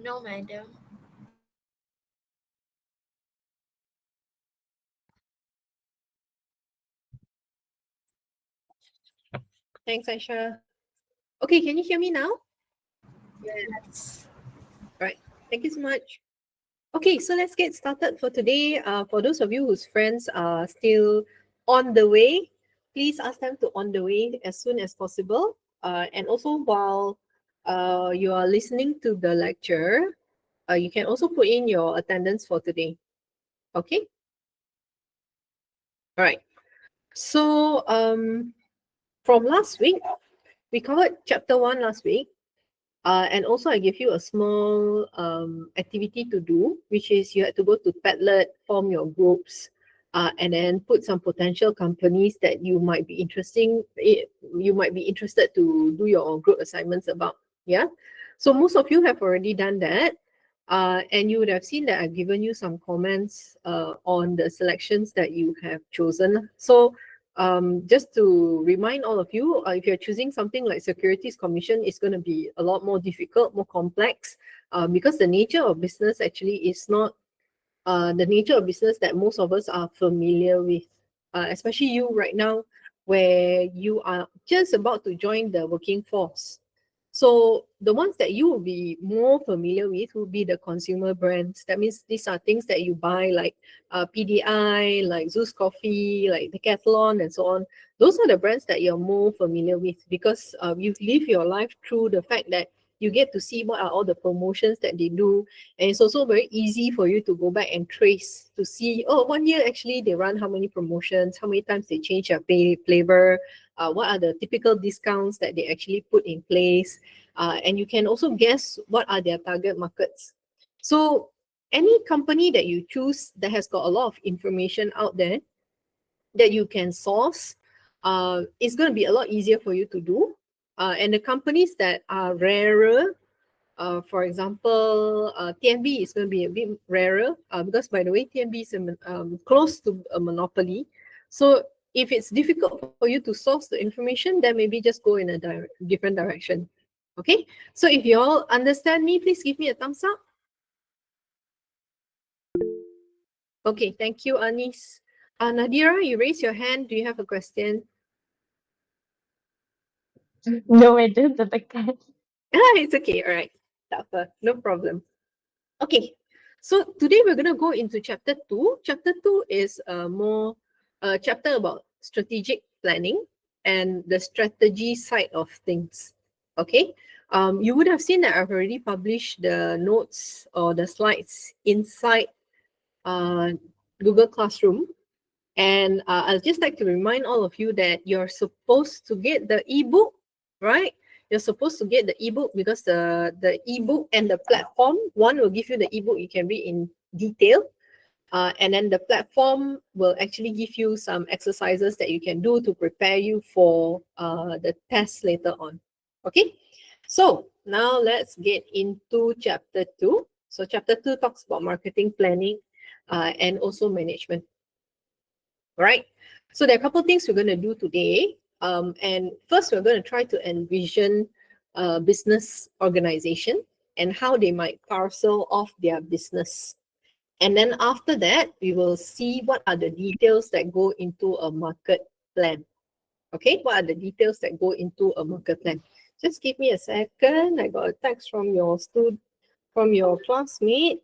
No, madam. Thanks, Aisha. Okay, can you hear me now? Yes. Right. Thank you so much. Okay, so let's get started for today. For those of you whose friends are still on the way, please ask them to on the way as soon as possible. And also while you are listening to the lecture, you can also put in your attendance for today. Okay? All right. So from last week, we covered chapter 1 last week. And also, I give you a small activity to do, which is you had to go to Padlet, form your groups, and then put some potential companies that you might be interested to do your group assignments about. Yeah, so most of you have already done that, and you would have seen that I've given you some comments on the selections that you have chosen. So just to remind all of you, if you're choosing something like Securities Commission, it's going to be a lot more difficult, more complex, because the nature of business actually is not the nature of business that most of us are familiar with, especially you right now, where you are just about to join the working force. So the ones that you will be more familiar with will be the consumer brands. That means these are things that you buy like PDI, like Zeus Coffee, like Decathlon and so on. Those are the brands that you're more familiar with because you've lived your life through the fact that you get to see what are all the promotions that they do. And it's also very easy for you to go back and trace to see, oh, 1 year actually they run how many promotions, how many times they change their flavor, what are the typical discounts that they actually put in place, and you can also guess what are their target markets. So any company that you choose that has got a lot of information out there that you can source, it's going to be a lot easier for you to do. And the companies that are rarer, for example, TNB is going to be a bit rarer because, by the way, TNB is close to a monopoly. So if it's difficult for you to source the information, then maybe just go in a different direction. Okay. So if you all understand me, please give me a thumbs up. Okay. Thank you, Anis. Nadira, you raise your hand. Do you have a question? No, I didn't, but I can't. It's okay. All right. Tak apa. No problem. Okay, so today we're going to go into chapter 2. Chapter 2 is more a chapter about strategic planning and the strategy side of things. Okay, you would have seen that I've already published the notes or the slides inside uh, Google Classroom. And I'd just like to remind all of you that you're supposed to get the ebook, right? You're supposed to get the ebook because the ebook and the platform, one will give you the ebook you can read in detail. And then the platform will actually give you some exercises that you can do to prepare you for the test later on. Okay, so now let's get into chapter 2. So chapter 2 talks about marketing planning and also management. Right? So there are a couple of things we're going to do today. And first, we're going to try to envision a business organization and how they might parcel off their business. And then after that, we will see what are the details that go into a market plan. Okay, what are the details that go into a market plan? Just give me a second. I got a text from your classmate.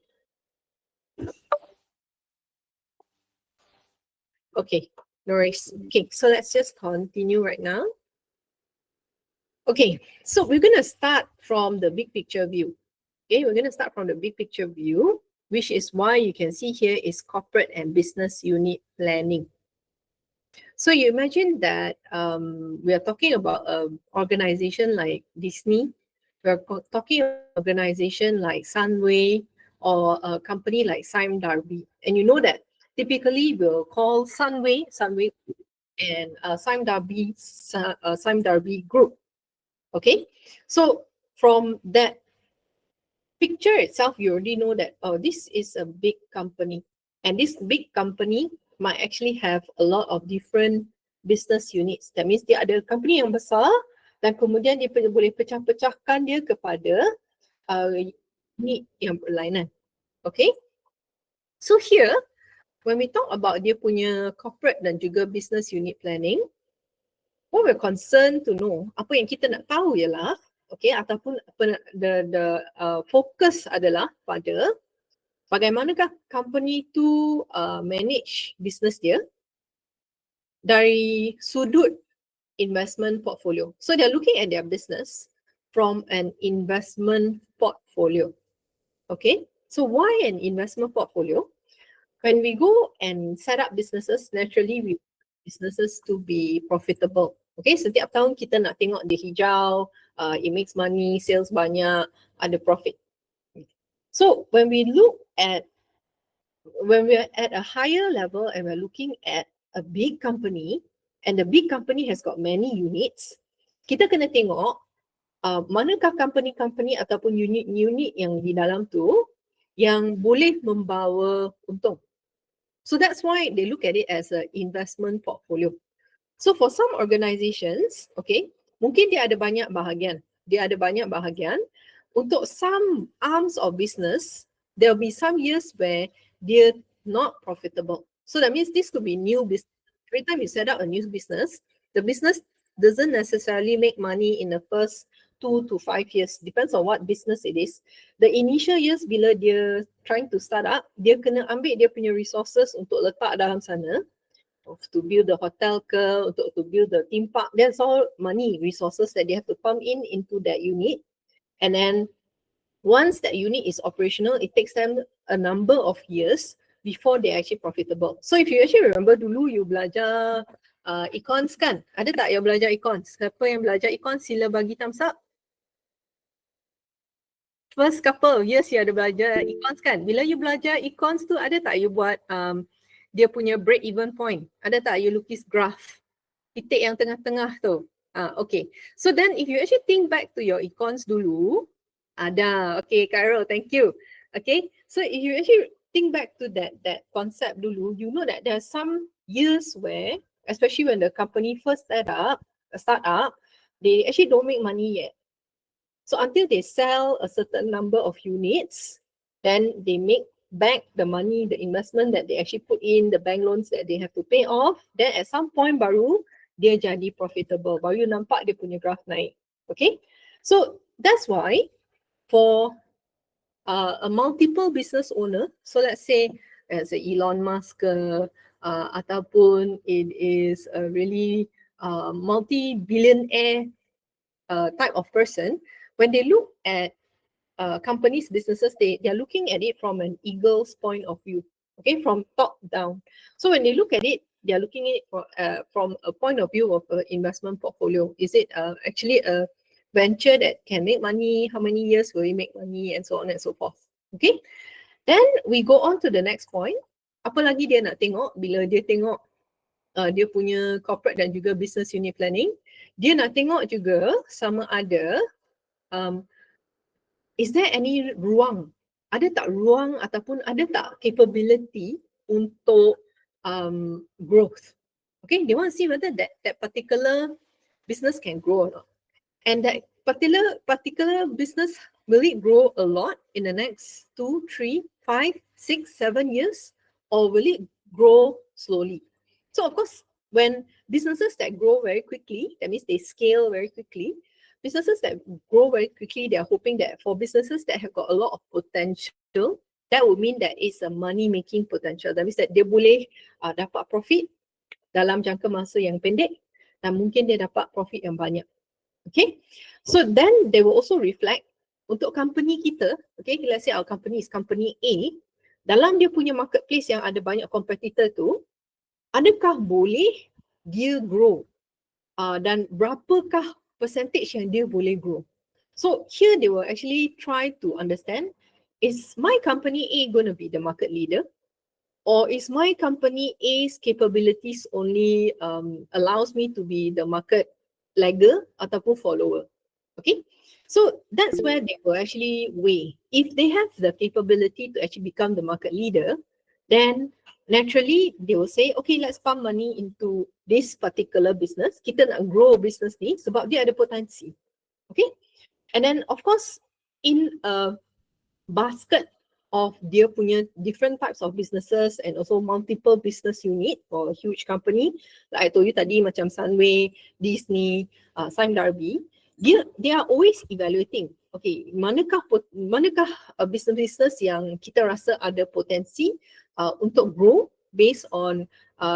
Okay, no worries. Okay, so let's just continue right now. Okay, so we're going to start from the big picture view. Okay, we're going to start from the big picture view, which is why you can see here is corporate and business unit planning. So you imagine that we are talking about an organization like Disney. We're talking about an organization like Sunway or a company like Sime Darby. And you know that typically we'll call Sunway and Sime Darby Group. Okay, so from that picture itself, you already know that, oh, this is a big company. And this big company might actually have a lot of different business units. That means dia ada company yang besar dan kemudian dia boleh pecah-pecahkan dia kepada uh, Ni yang berlainan. Okay. So here, when we talk about dia punya corporate dan juga business unit planning, what we're concerned to know, apa yang kita nak tahu ialah, okay, ataupun the focus adalah pada bagaimanakah company tu manage business dia dari sudut investment portfolio. So they're looking at their business from an investment portfolio. Okay, so why an investment portfolio? When we go and set up businesses, naturally we want businesses to be profitable. Okay, setiap tahun kita nak tengok dia hijau, it makes money, sales banyak, ada profit. So when we're at a higher level and we're looking at a big company and the big company has got many units, kita kena tengok manakah company-company ataupun unit-unit yang di dalam tu yang boleh membawa untung. So that's why they look at it as an investment portfolio. So for some organizations, okay, mungkin dia ada banyak bahagian. Untuk some arms of business, there'll be some years where they're not profitable. So that means this could be new business. Every time you set up a new business, the business doesn't necessarily make money in the first 2 to 5 years. Depends on what business it is. The initial years bila dia trying to start up, dia kena ambil dia punya resources untuk letak dalam sana, to build the hotel ke, untuk to build the theme park. That's all money, resources that they have to pump into that unit. And then once that unit is operational, it takes them a number of years before they're actually profitable. So if you actually remember dulu you belajar econs kan? Ada tak yang belajar econs? Siapa yang belajar econs sila bagi thumbs up. First couple years you ada belajar econs kan? Bila you belajar econs tu ada tak you buat dia punya break even point? Ada tak you lukis graph? Titik yang tengah-tengah tu. Okay. So then if you actually think back to your econs dulu, ada. Okay, Carol, thank you. Okay. So if you actually think back to that concept dulu, you know that there are some years where, especially when the company first start up, they actually don't make money yet. So until they sell a certain number of units, then they make back the money, the investment that they actually put in, the bank loans that they have to pay off. Then at some point baru dia jadi profitable. Baru you nampak dia punya graph naik. Okay. So that's why for a multiple business owner, so let's say as a Elon Musk ataupun it is a really multi-billionaire type of person, when they look at companies, businesses, they are looking at it from an eagle's point of view, okay, from top down. So when they look at it, they are looking at it from a point of view of an investment portfolio. Is it actually a venture that can make money? How many years will it make money? And so on and so forth. Okay. Then we go on to the next point. Apa lagi dia nak tengok bila dia tengok dia punya corporate dan juga business unit planning? Dia nak tengok juga sama ada is there any ruang? Ada tak ruang ataupun ada tak capability untuk growth? Okay, they want to see whether that particular business can grow or not. And that particular business, will it grow a lot in the next 2, 3, 5, 6, 7 years? Or will it grow slowly? So of course, when businesses that grow very quickly, that means they scale very quickly, businesses that grow very quickly, they are hoping that for businesses that have got a lot of potential, that would mean that it's a money-making potential. That means that dia boleh dapat profit dalam jangka masa yang pendek dan mungkin dia dapat profit yang banyak. Okay, so then they will also reflect untuk company kita, okay, let's say our company is company A, dalam dia punya marketplace yang ada banyak competitor tu, adakah boleh dia grow dan berapakah percentage yang dia boleh grow. So here they will actually try to understand, is my company A going to be the market leader? Or is my company A's capabilities only allows me to be the market lagger ataupun follower? Okay, so that's where they will actually weigh. If they have the capability to actually become the market leader, then naturally they will say, okay, let's pump money into this particular business. Kita nak grow business ni sebab dia ada potensi. Okay, and then of course in a basket of dia punya different types of businesses and also multiple business unit for a huge company. Like I told you tadi, macam Sunway, Disney, Sime Darby, they are always evaluating. Okay, manakah business-business yang kita rasa ada potensi untuk grow based on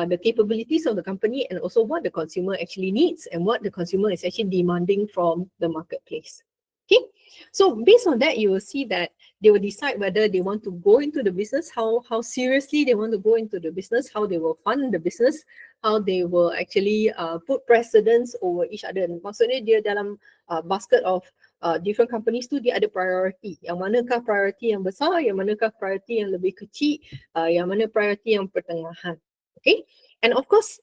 the capabilities of the company and also what the consumer actually needs and what the consumer is actually demanding from the marketplace. Okay, so based on that, you will see that they will decide whether they want to go into the business, how seriously they want to go into the business, how they will fund the business, how they will actually put precedence over each other. Maksudnya dia dalam basket of different companies tu dia ada priority. Yang manakah priority yang besar, yang manakah priority yang lebih kecil, yang mana priority yang pertengahan. Okay, and of course,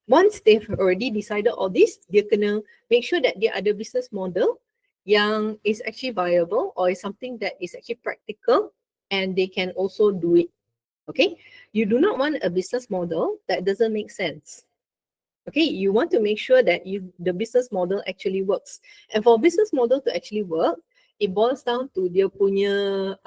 once they've already decided all this, dia kena make sure that dia ada business model yang is actually viable or is something that is actually practical and they can also do it. Okay, you do not want a business model that doesn't make sense. Okay, you want to make sure that the business model actually works. And for business model to actually work, it boils down to dia punya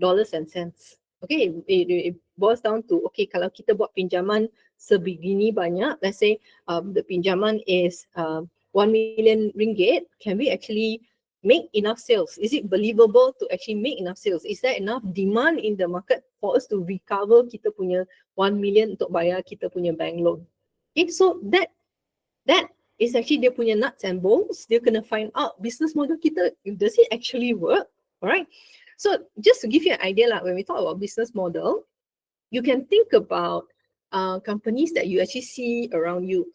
dollars and cents. Okay, it boils down to, okay, kalau kita buat pinjaman sebegini banyak, let's say the pinjaman is 1 million ringgit, can we actually make enough sales? Is it believable to actually make enough sales? Is there enough demand in the market for us to recover kita punya 1 million untuk bayar kita punya bank loan? Okay, so that is actually dia punya nuts and bolts. Dia kena find out business model kita, does it actually work? Alright. So just to give you an idea, like when we talk about business model, you can think about companies that you actually see around you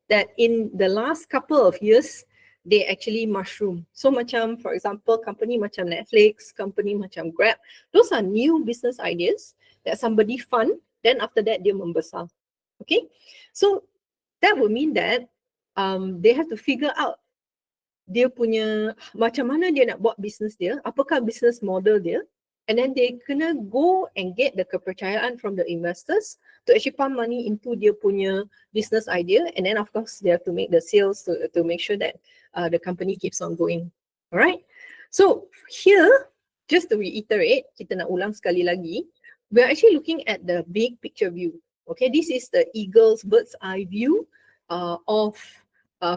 that in the last couple of years, they actually mushroom. So macam, for example, company macam Netflix, company macam Grab, those are new business ideas that somebody fund, then after that dia membesar. Okay, so that would mean that they have to figure out dia punya macam mana dia nak buat business dia, apakah business model dia, and then they kena go and get the kepercayaan from the investors to actually pump money into dia punya business idea, and then of course they have to make the sales to make sure that the company keeps on going. Alright, so here just to reiterate, kita nak ulang sekali lagi, we're actually looking at the big picture view. Okay, this is the eagle's bird's eye view of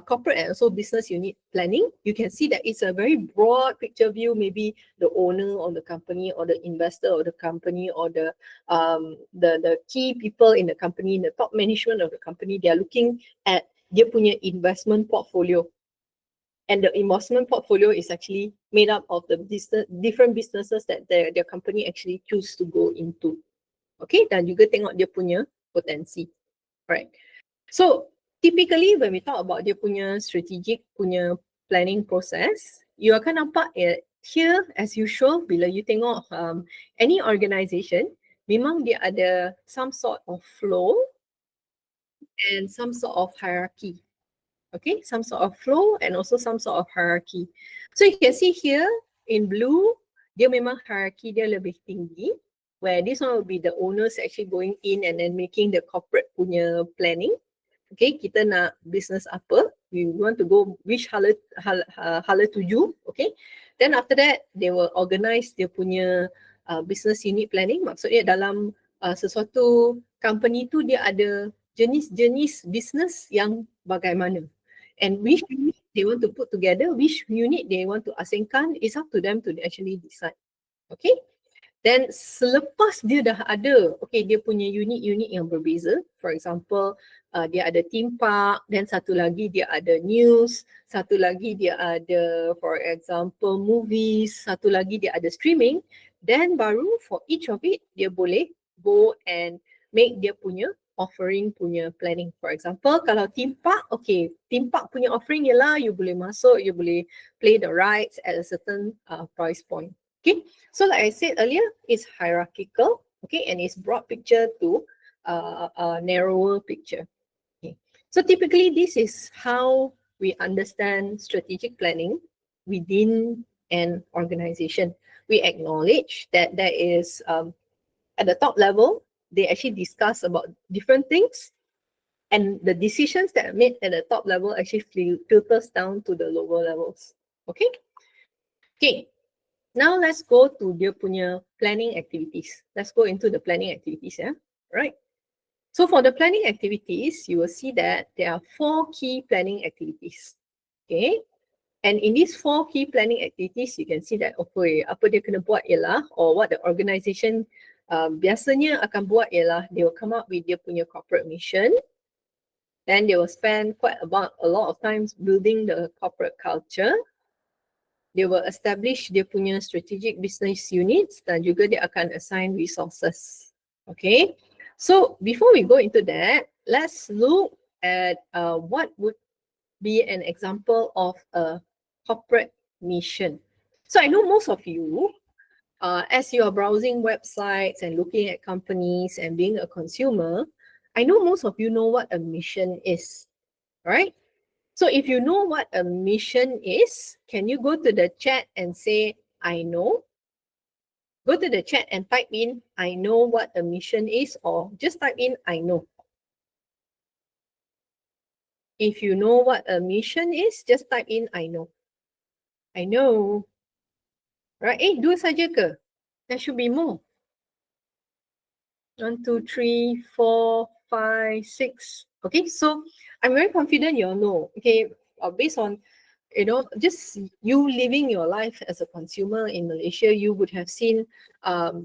corporate and also business unit planning. You can see that it's a very broad picture view. Maybe the owner of the company or the investor of the company or the key people in the company, the top management of the company, they are looking at dia punya investment portfolio. And the investment portfolio is actually made up of the different businesses that their company actually choose to go into. Okay, dan juga tengok dia punya potensi. Right. So typically when we talk about dia punya strategic punya planning process, you akan nampak here as usual bila you tengok any organisation, memang dia ada some sort of flow and some sort of hierarchy. Okay, some sort of flow and also some sort of hierarchy. So you can see here in blue, dia memang hierarchy dia lebih tinggi, where this one will be the owners actually going in and then making the corporate punya planning. Okay, kita nak business apa, we want to go which hala tuju, okay. Then after that, they will organize dia punya business unit planning. Maksudnya dalam sesuatu company tu dia ada jenis-jenis business yang bagaimana. And which unit they want to put together, which unit they want to asingkan, is up to them to actually decide. Okay. Then selepas dia dah ada, okay, dia punya unit-unit yang berbeza. For example, dia ada theme park, then satu lagi dia ada news, satu lagi dia ada, for example, movies, satu lagi dia ada streaming. Then baru for each of it, dia boleh go and make dia punya offering punya planning. For example, kalau theme park, okay, theme park punya offering ialah you boleh masuk, you boleh play the rides at a certain price point. Okay, so like I said earlier, it's hierarchical, okay, and it's broad picture to a narrower picture. Okay, so typically this is how we understand strategic planning within an organization. We acknowledge that there is at the top level, they actually discuss about different things, and the decisions that are made at the top level actually filters down to the lower levels. Okay. Okay. Now let's go to dia punya planning activities. Let's go into the planning activities, yeah? Right. So for the planning activities, you will see that there are 4 key planning activities. Okay. And in these 4 key planning activities, you can see that okay, apa dia kena buat ialah, or what the organisation biasanya akan buat ialah, they will come up with dia punya corporate mission. Then they will spend quite a lot of times building the corporate culture. They will establish dia punya strategic business units dan juga dia akan assign resources. Okay. So before we go into that, let's look at what would be an example of a corporate mission. So I know most of you, as you are browsing websites and looking at companies and being a consumer, I know most of you know what a mission is, right? So if you know what a mission is, can you go to the chat and say, I know? Go to the chat and type in, I know what a mission is, or just type in, I know. If you know what a mission is, just type in, I know. I know. Right? Dua saja ke? There should be more. 1, 2, 3, 4, 5, 6. Okay, so I'm very confident you'll know. Okay, based on, you know, just you living your life as a consumer in Malaysia, you would have seen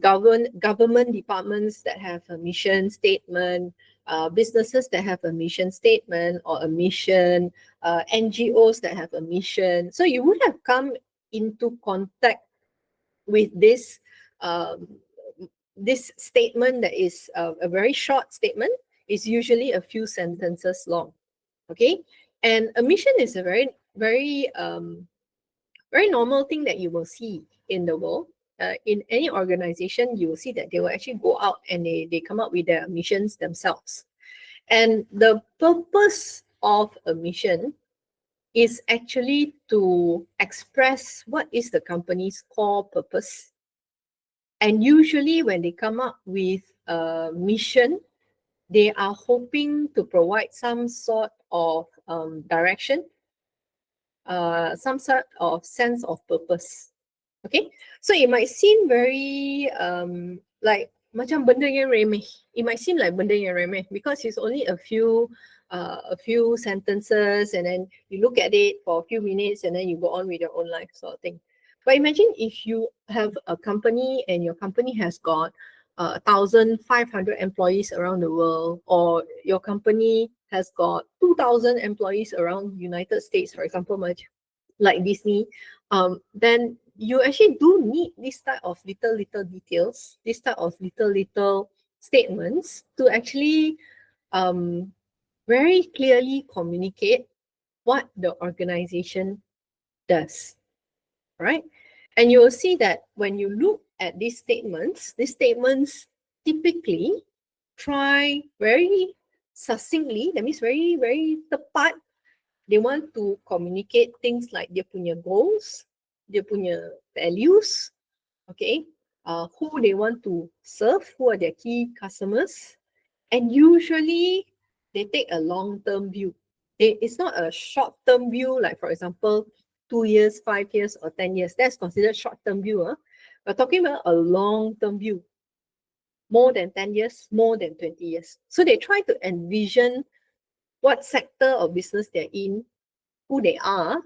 government departments that have a mission statement, businesses that have a mission statement or a mission, NGOs that have a mission. So you would have come into contact with this this statement that is a very short statement. Is usually a few sentences long. Okay, and a mission is a very very normal thing that you will see in the world. In any organization, you will see that they will actually go out and they come up with their missions themselves. And the purpose of a mission is actually to express what is the company's core purpose. And usually when they come up with a mission, they are hoping to provide some sort of direction, some sort of sense of purpose. Okay, so it might seem very like macam benda yang remeh. It might seem like benda yang remeh because it's only a few sentences, and then you look at it for a few minutes and then you go on with your own life sort of thing. But imagine if you have a company and your company has got 1,500 employees around the world, or your company has got 2,000 employees around United States, for example, like Disney, then you actually do need this type of little details, this type of little statements to actually very clearly communicate what the organization does, right? And you will see that when you look at these statements typically try very succinctly, that means very, very tepat. They want to communicate things like dia punya goals, dia punya values, okay, who they want to serve, who are their key customers, and usually they take a long-term view. It's not a short-term view, like for example, 2 years, 5 years, or 10 years. That's considered short-term view. We're talking about a long-term view, more than 10 years, more than 20 years. So they try to envision what sector of business they're in, who they are,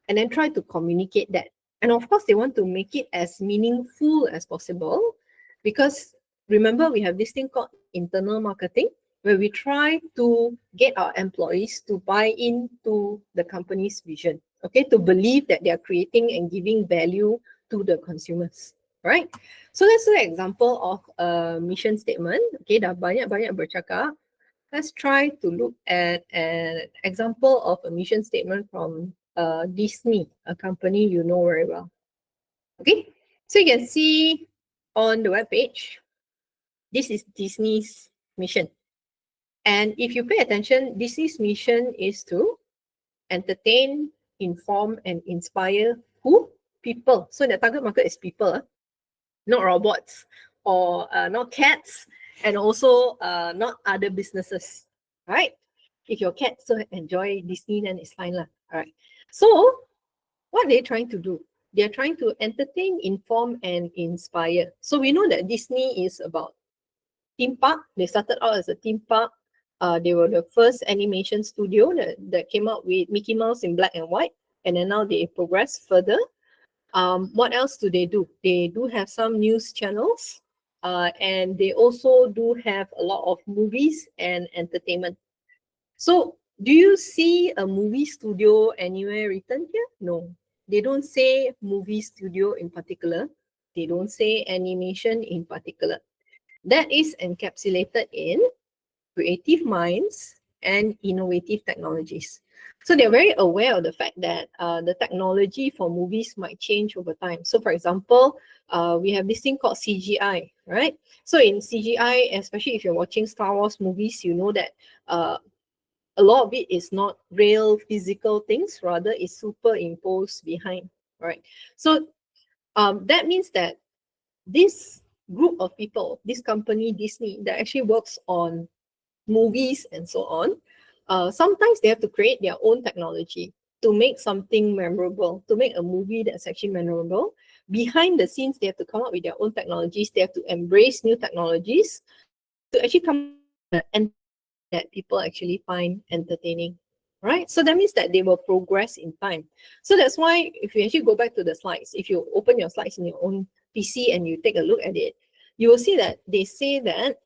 and then try to communicate that. And of course, they want to make it as meaningful as possible, because remember, we have this thing called internal marketing, where we try to get our employees to buy into the company's vision, okay, to believe that they are creating and giving value to the consumers, right? So let's do an example of a mission statement. Okay, dah banyak bercakap. Let's try to look at an example of a mission statement from Disney, a company you know very well. Okay, so you can see on the webpage, this is Disney's mission. And if you pay attention, Disney's mission is to entertain, inform, and inspire who? People. So the target market is people, not robots, or not cats, and also not other businesses, right? If your cat still enjoy Disney, then it's fine lah. All right. So what are they trying to do? They're trying to entertain, inform, and inspire. So we know that Disney is about theme park. They started out as a theme park. They were the first animation studio that came out with Mickey Mouse in black and white, and then now they progress further. What else do? They do have some news channels, and they also do have a lot of movies and entertainment. So, do you see a movie studio anywhere written here? No, they don't say movie studio in particular. They don't say animation in particular. That is encapsulated in creative minds and innovative technologies. So they're very aware of the fact that the technology for movies might change over time. So for example, we have this thing called CGI, right? So in CGI, especially if you're watching Star Wars movies, you know that a lot of it is not real physical things, rather is superimposed behind, right? So that means that this group of people, this company, Disney, that actually works on movies and so on, sometimes they have to create their own technology to make something memorable, to make a movie that's actually memorable. Behind the scenes, they have to come up with their own technologies. They have to embrace new technologies to actually come and that people actually find entertaining, right? So that means that they will progress in time. So that's why if you actually go back to the slides, if you open your slides in your own PC and you take a look at it, you will see that they say that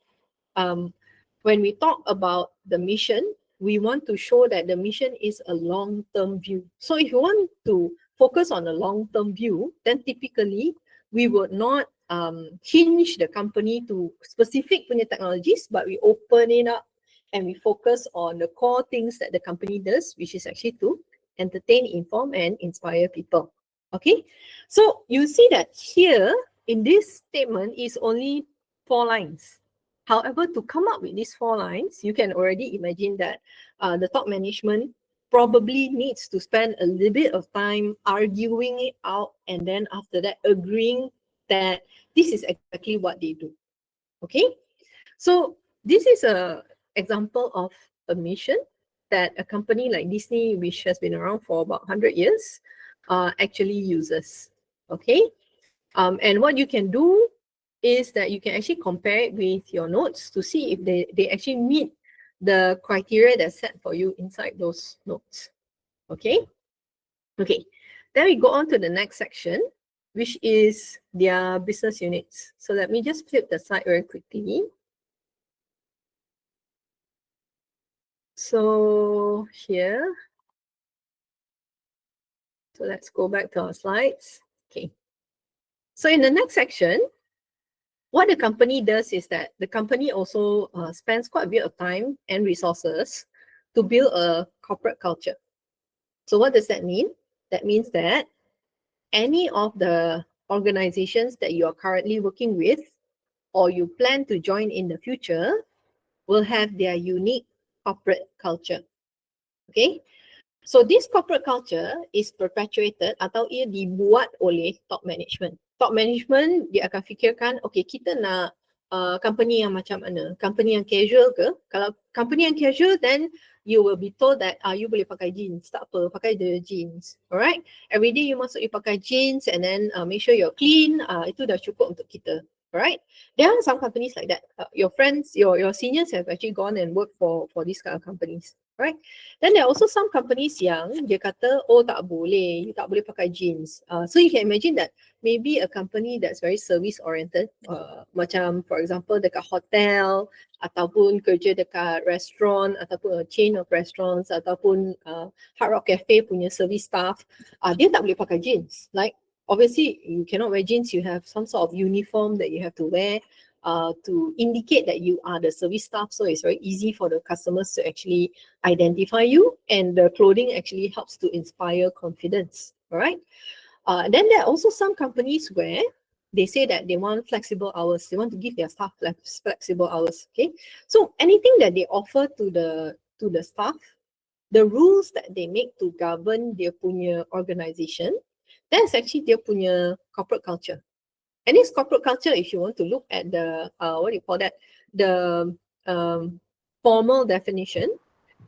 when we talk about the mission, we want to show that the mission is a long-term view. So if you want to focus on a long-term view, then typically we would not hinge the company to specific punya technologies, but we open it up and we focus on the core things that the company does, which is actually to entertain, inform, and inspire people. Okay, so you see that here in this statement is only 4 lines. However, to come up with these 4 lines, you can already imagine that the top management probably needs to spend a little bit of time arguing it out, and then after that agreeing that this is exactly what they do. Okay, so this is a example of a mission that a company like Disney, which has been around for about 100 years, actually uses. Okay, and what you can do is that you can actually compare it with your notes to see if they actually meet the criteria that's set for you inside those notes. Okay? Okay. Then we go on to the next section, which is their business units. So let me just flip the slide very quickly. So here, so let's go back to our slides. Okay. So in the next section, what the company does is that the company also spends quite a bit of time and resources to build a corporate culture. So what does that mean? That means that any of the organizations that you are currently working with or you plan to join in the future will have their unique corporate culture. Okay? So this corporate culture is perpetuated atau ia dibuat oleh top management. Top management dia akan fikirkan, okay, kita nak company yang macam mana? Company yang casual ke? Kalau company yang casual, then you will be told that you boleh pakai jeans. Tak apa, pakai the jeans. Alright? Every day you masuk, you pakai jeans and then make sure you're clean. Itu dah cukup untuk kita. Alright? There are some companies like that. Your friends, your seniors have actually gone and worked for these kind of companies. Right? Then there are also some companies yang dia kata, oh tak boleh, you tak boleh pakai jeans. So you can imagine that maybe a company that's very service oriented, macam for example dekat hotel, ataupun kerja dekat restaurant, ataupun a chain of restaurants, ataupun Hard Rock Cafe punya service staff, dia tak boleh pakai jeans. Like obviously you cannot wear jeans, you have some sort of uniform that you have to wear to indicate that you are the service staff. So it's very easy for the customers to actually identify you, and the clothing actually helps to inspire confidence. All right. Then there are also some companies where they say that they want flexible hours. They want to give their staff flexible hours. Okay. So anything that they offer to the staff, the rules that they make to govern their punya organization, that's actually their punya corporate culture. And this corporate culture, if you want to look at the, what do you call that? The formal definition,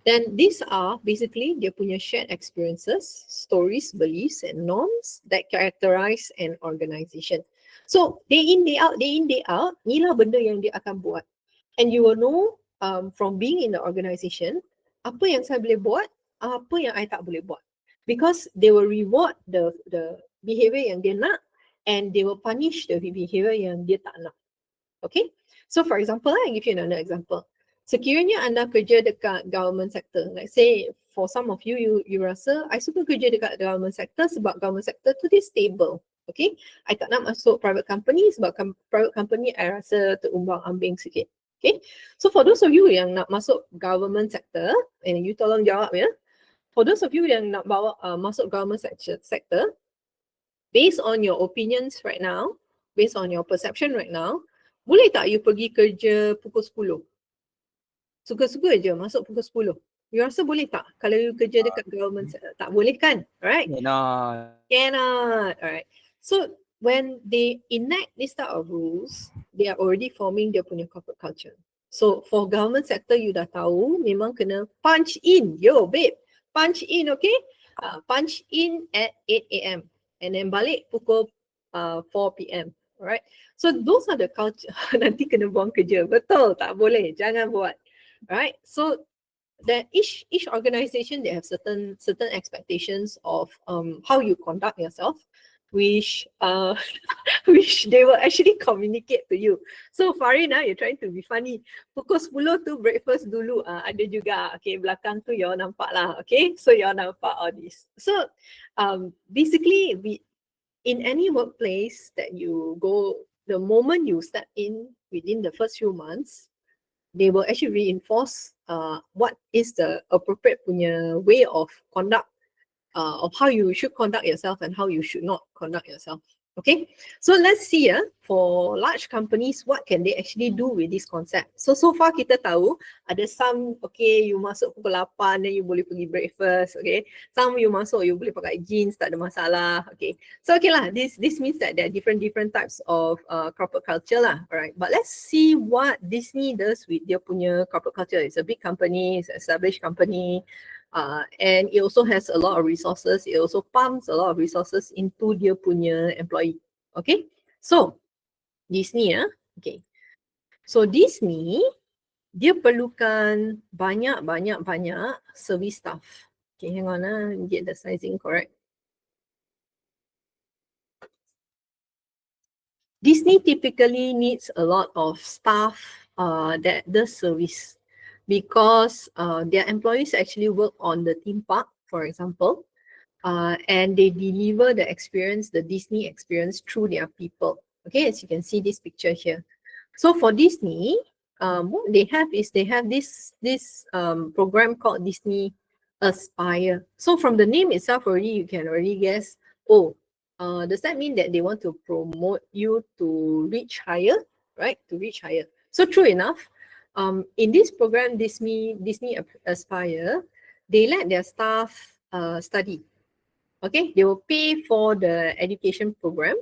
Then these are basically dia punya shared experiences, stories, beliefs, and norms that characterize an organization. So day in, day out, inilah benda yang dia akan buat. And you will know from being in the organization, apa yang saya boleh buat, apa yang I tak boleh buat. Because they will reward the behavior yang dia nak, and they will punish the behavior yang dia tak nak. Okay? So for example, I give you another example. Sekiranya anda kerja dekat government sector, let's say for some of you, you rasa, I suka kerja dekat government sector sebab government sector tu dia stable. Okay? I tak nak masuk private company sebab private company I rasa terumbang ambing sikit. Okay? So for those of you yang nak masuk government sector, and you tolong jawab ya. For those of you yang nak bawa masuk government sector, based on your opinions right now, based on your perception right now, boleh tak you pergi kerja pukul 10? Suka-suka je masuk pukul 10. You rasa boleh tak kalau you kerja dekat government sector? Tak boleh kan? Right? Cannot. Alright. So when they enact this type of rules, they are already forming their punya corporate culture. So for government sector, you dah tahu memang kena punch in. Yo babe, punch in, okay? Punch in at 8 a.m. and then balik pukul 4 p.m. Alright? So those are the culture. Nanti kena buang kerja. Betul, tak boleh. Jangan buat. Right? So that each organization, they have certain expectations of how you conduct yourself, which which they will actually communicate to you. So Farin, you're trying to be funny. Pukul 10 tu breakfast dulu. Ada juga. Okay, belakang tu y'all nampak lah. Okay, so y'all nampak all this. So basically, in any workplace that you go, the moment you step in within the first few months, they will actually reinforce what is the appropriate punya way of conduct, of how you should conduct yourself and how you should not conduct yourself. Okay, so let's see for large companies, what can they actually do with this concept? So far kita tahu ada some, okay, you masuk pukul 8 then you boleh pergi breakfast, okay. Some you masuk, you boleh pakai jeans, tak ada masalah, okay. So okay lah, this means that there are different types of corporate culture lah, alright. But let's see what Disney does with their punya corporate culture. It's a big company, it's an established company. And it also has a lot of resources. It also pumps a lot of resources into dia punya employee. Okay, so Disney okay. So Disney, dia perlukan banyak service staff. Okay, hang on get the sizing correct. Disney typically needs a lot of staff that does service, because their employees actually work on the theme park, for example, and they deliver the experience, the Disney experience, through their people. Okay, as you can see this picture here. So for Disney, what they have is they have this program called Disney Aspire. So from the name itself already, you can already guess, does that mean that they want to promote you to reach higher, right? To reach higher. So true enough, in this program, Disney Aspire, they let their staff study. Okay, they will pay for the education program,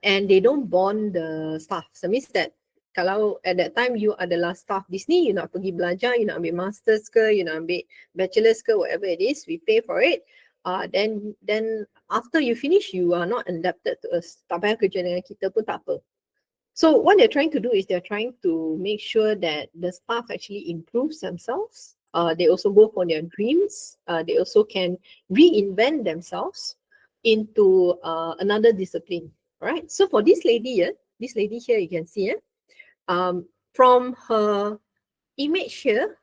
and they don't bond the staff. So means that kalau at that time you adalah staff Disney, you nak pergi belajar, you nak ambil masters ke, you nak ambil bachelors ke, whatever it is, we pay for it. Then after you finish, you are not indebted to us. Tak payah kerja dengan kita pun tak apa. So what they're trying to do is they're trying to make sure that the staff actually improves themselves. They also go for their dreams. They also can reinvent themselves into another discipline. Right? So for this lady here, you can see from her image here,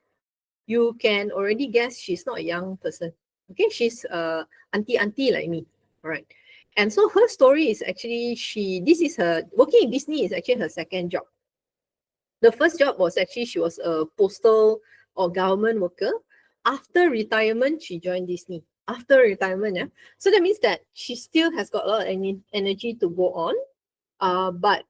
you can already guess she's not a young person. Okay, she's auntie like me. All right. And so her story is actually working in Disney is actually her second job. The first job was actually she was a postal or government worker. After retirement, she joined Disney. After retirement, yeah. So that means that she still has got a lot of energy to go on. But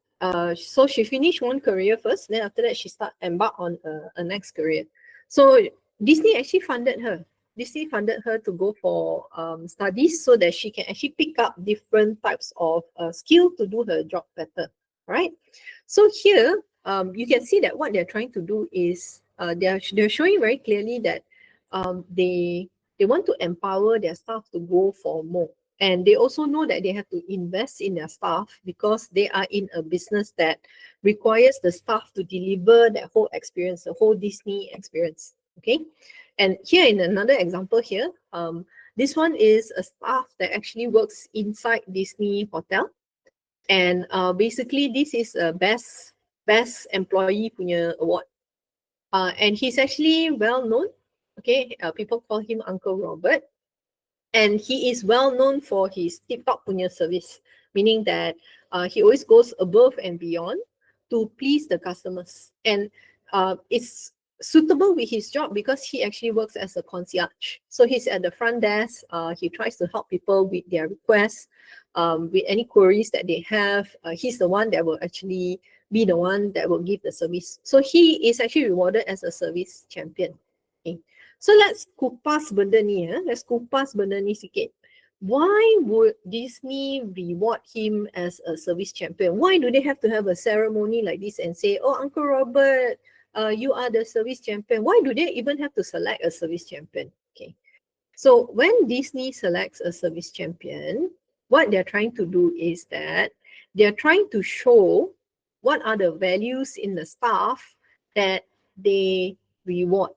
so she finished one career first, then after that she embark on a next career. So Disney actually funded her. Disney funded her to go for studies so that she can actually pick up different types of skill to do her job better, right? So here, you can see that what they're trying to do is they're showing very clearly that they want to empower their staff to go for more. And they also know that they have to invest in their staff because they are in a business that requires the staff to deliver that whole experience, the whole Disney experience. Okay. And here in another example here, this one is a staff that actually works inside Disney Hotel. And basically this is a best employee punya award. And he's actually well known. Okay, people call him Uncle Robert. And he is well known for his tip-top punya service, meaning that he always goes above and beyond to please the customers. And it's suitable with his job because he actually works as a concierge. So he's at the front desk. He tries to help people with their requests, with any queries that they have. He's the one that will actually be the one that will give the service. So he is actually rewarded as a service champion. Okay. So let's kupas benda ni. Let's kupas benda ni sikit. Why would Disney reward him as a service champion? Why do they have to have a ceremony like this and say, oh, Uncle Robert, you are the service champion? Why do they even have to select a service champion? Okay. So when Disney selects a service champion, what they're trying to do is that they're trying to show what are the values in the staff that they reward.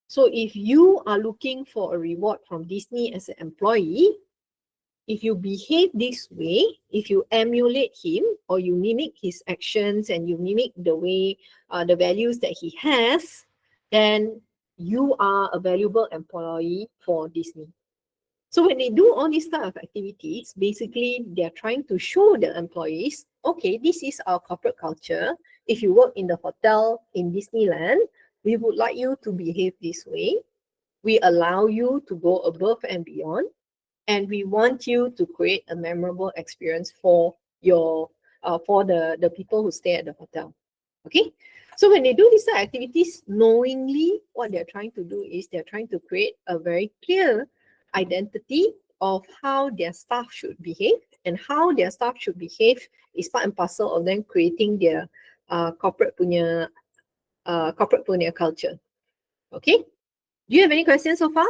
So if you are looking for a reward from Disney as an employee, if you behave this way, if you emulate him or you mimic his actions and you mimic the way, the values that he has, then you are a valuable employee for Disney. So when they do all these type of activities, basically they're trying to show the employees, okay, this is our corporate culture. If you work in the hotel in Disneyland, we would like you to behave this way. We allow you to go above and beyond, and we want you to create a memorable experience for your for the people who stay at the hotel. Okay, so when they do these activities, knowingly, what they're trying to do is they're trying to create a very clear identity of how their staff should behave, and how their staff should behave is part and parcel of them creating their corporate punya culture. Okay, do you have any questions so far?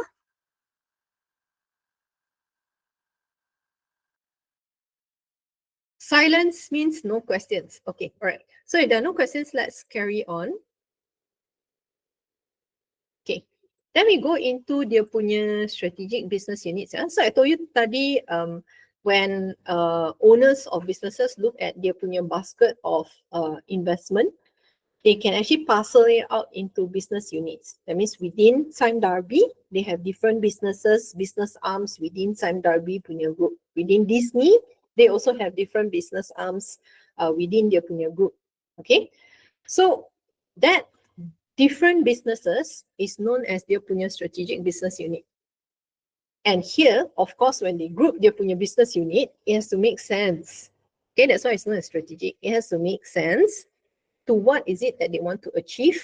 Silence means no questions. Okay, all right. So if there are no questions, let's carry on. Okay, then we go into dia punya strategic business units. So I told you tadi, when owners of businesses look at dia punya basket of investment, they can actually parcel it out into business units. That means within Sime Darby, they have different businesses, business arms within Sime Darby punya group. Within Disney, they also have different business arms within their punya group. Okay, so that different businesses is known as their punya strategic business unit. And here, of course, when they group their punya business unit, it has to make sense. Okay, that's why it's known as strategic. It has to make sense to what is it that they want to achieve.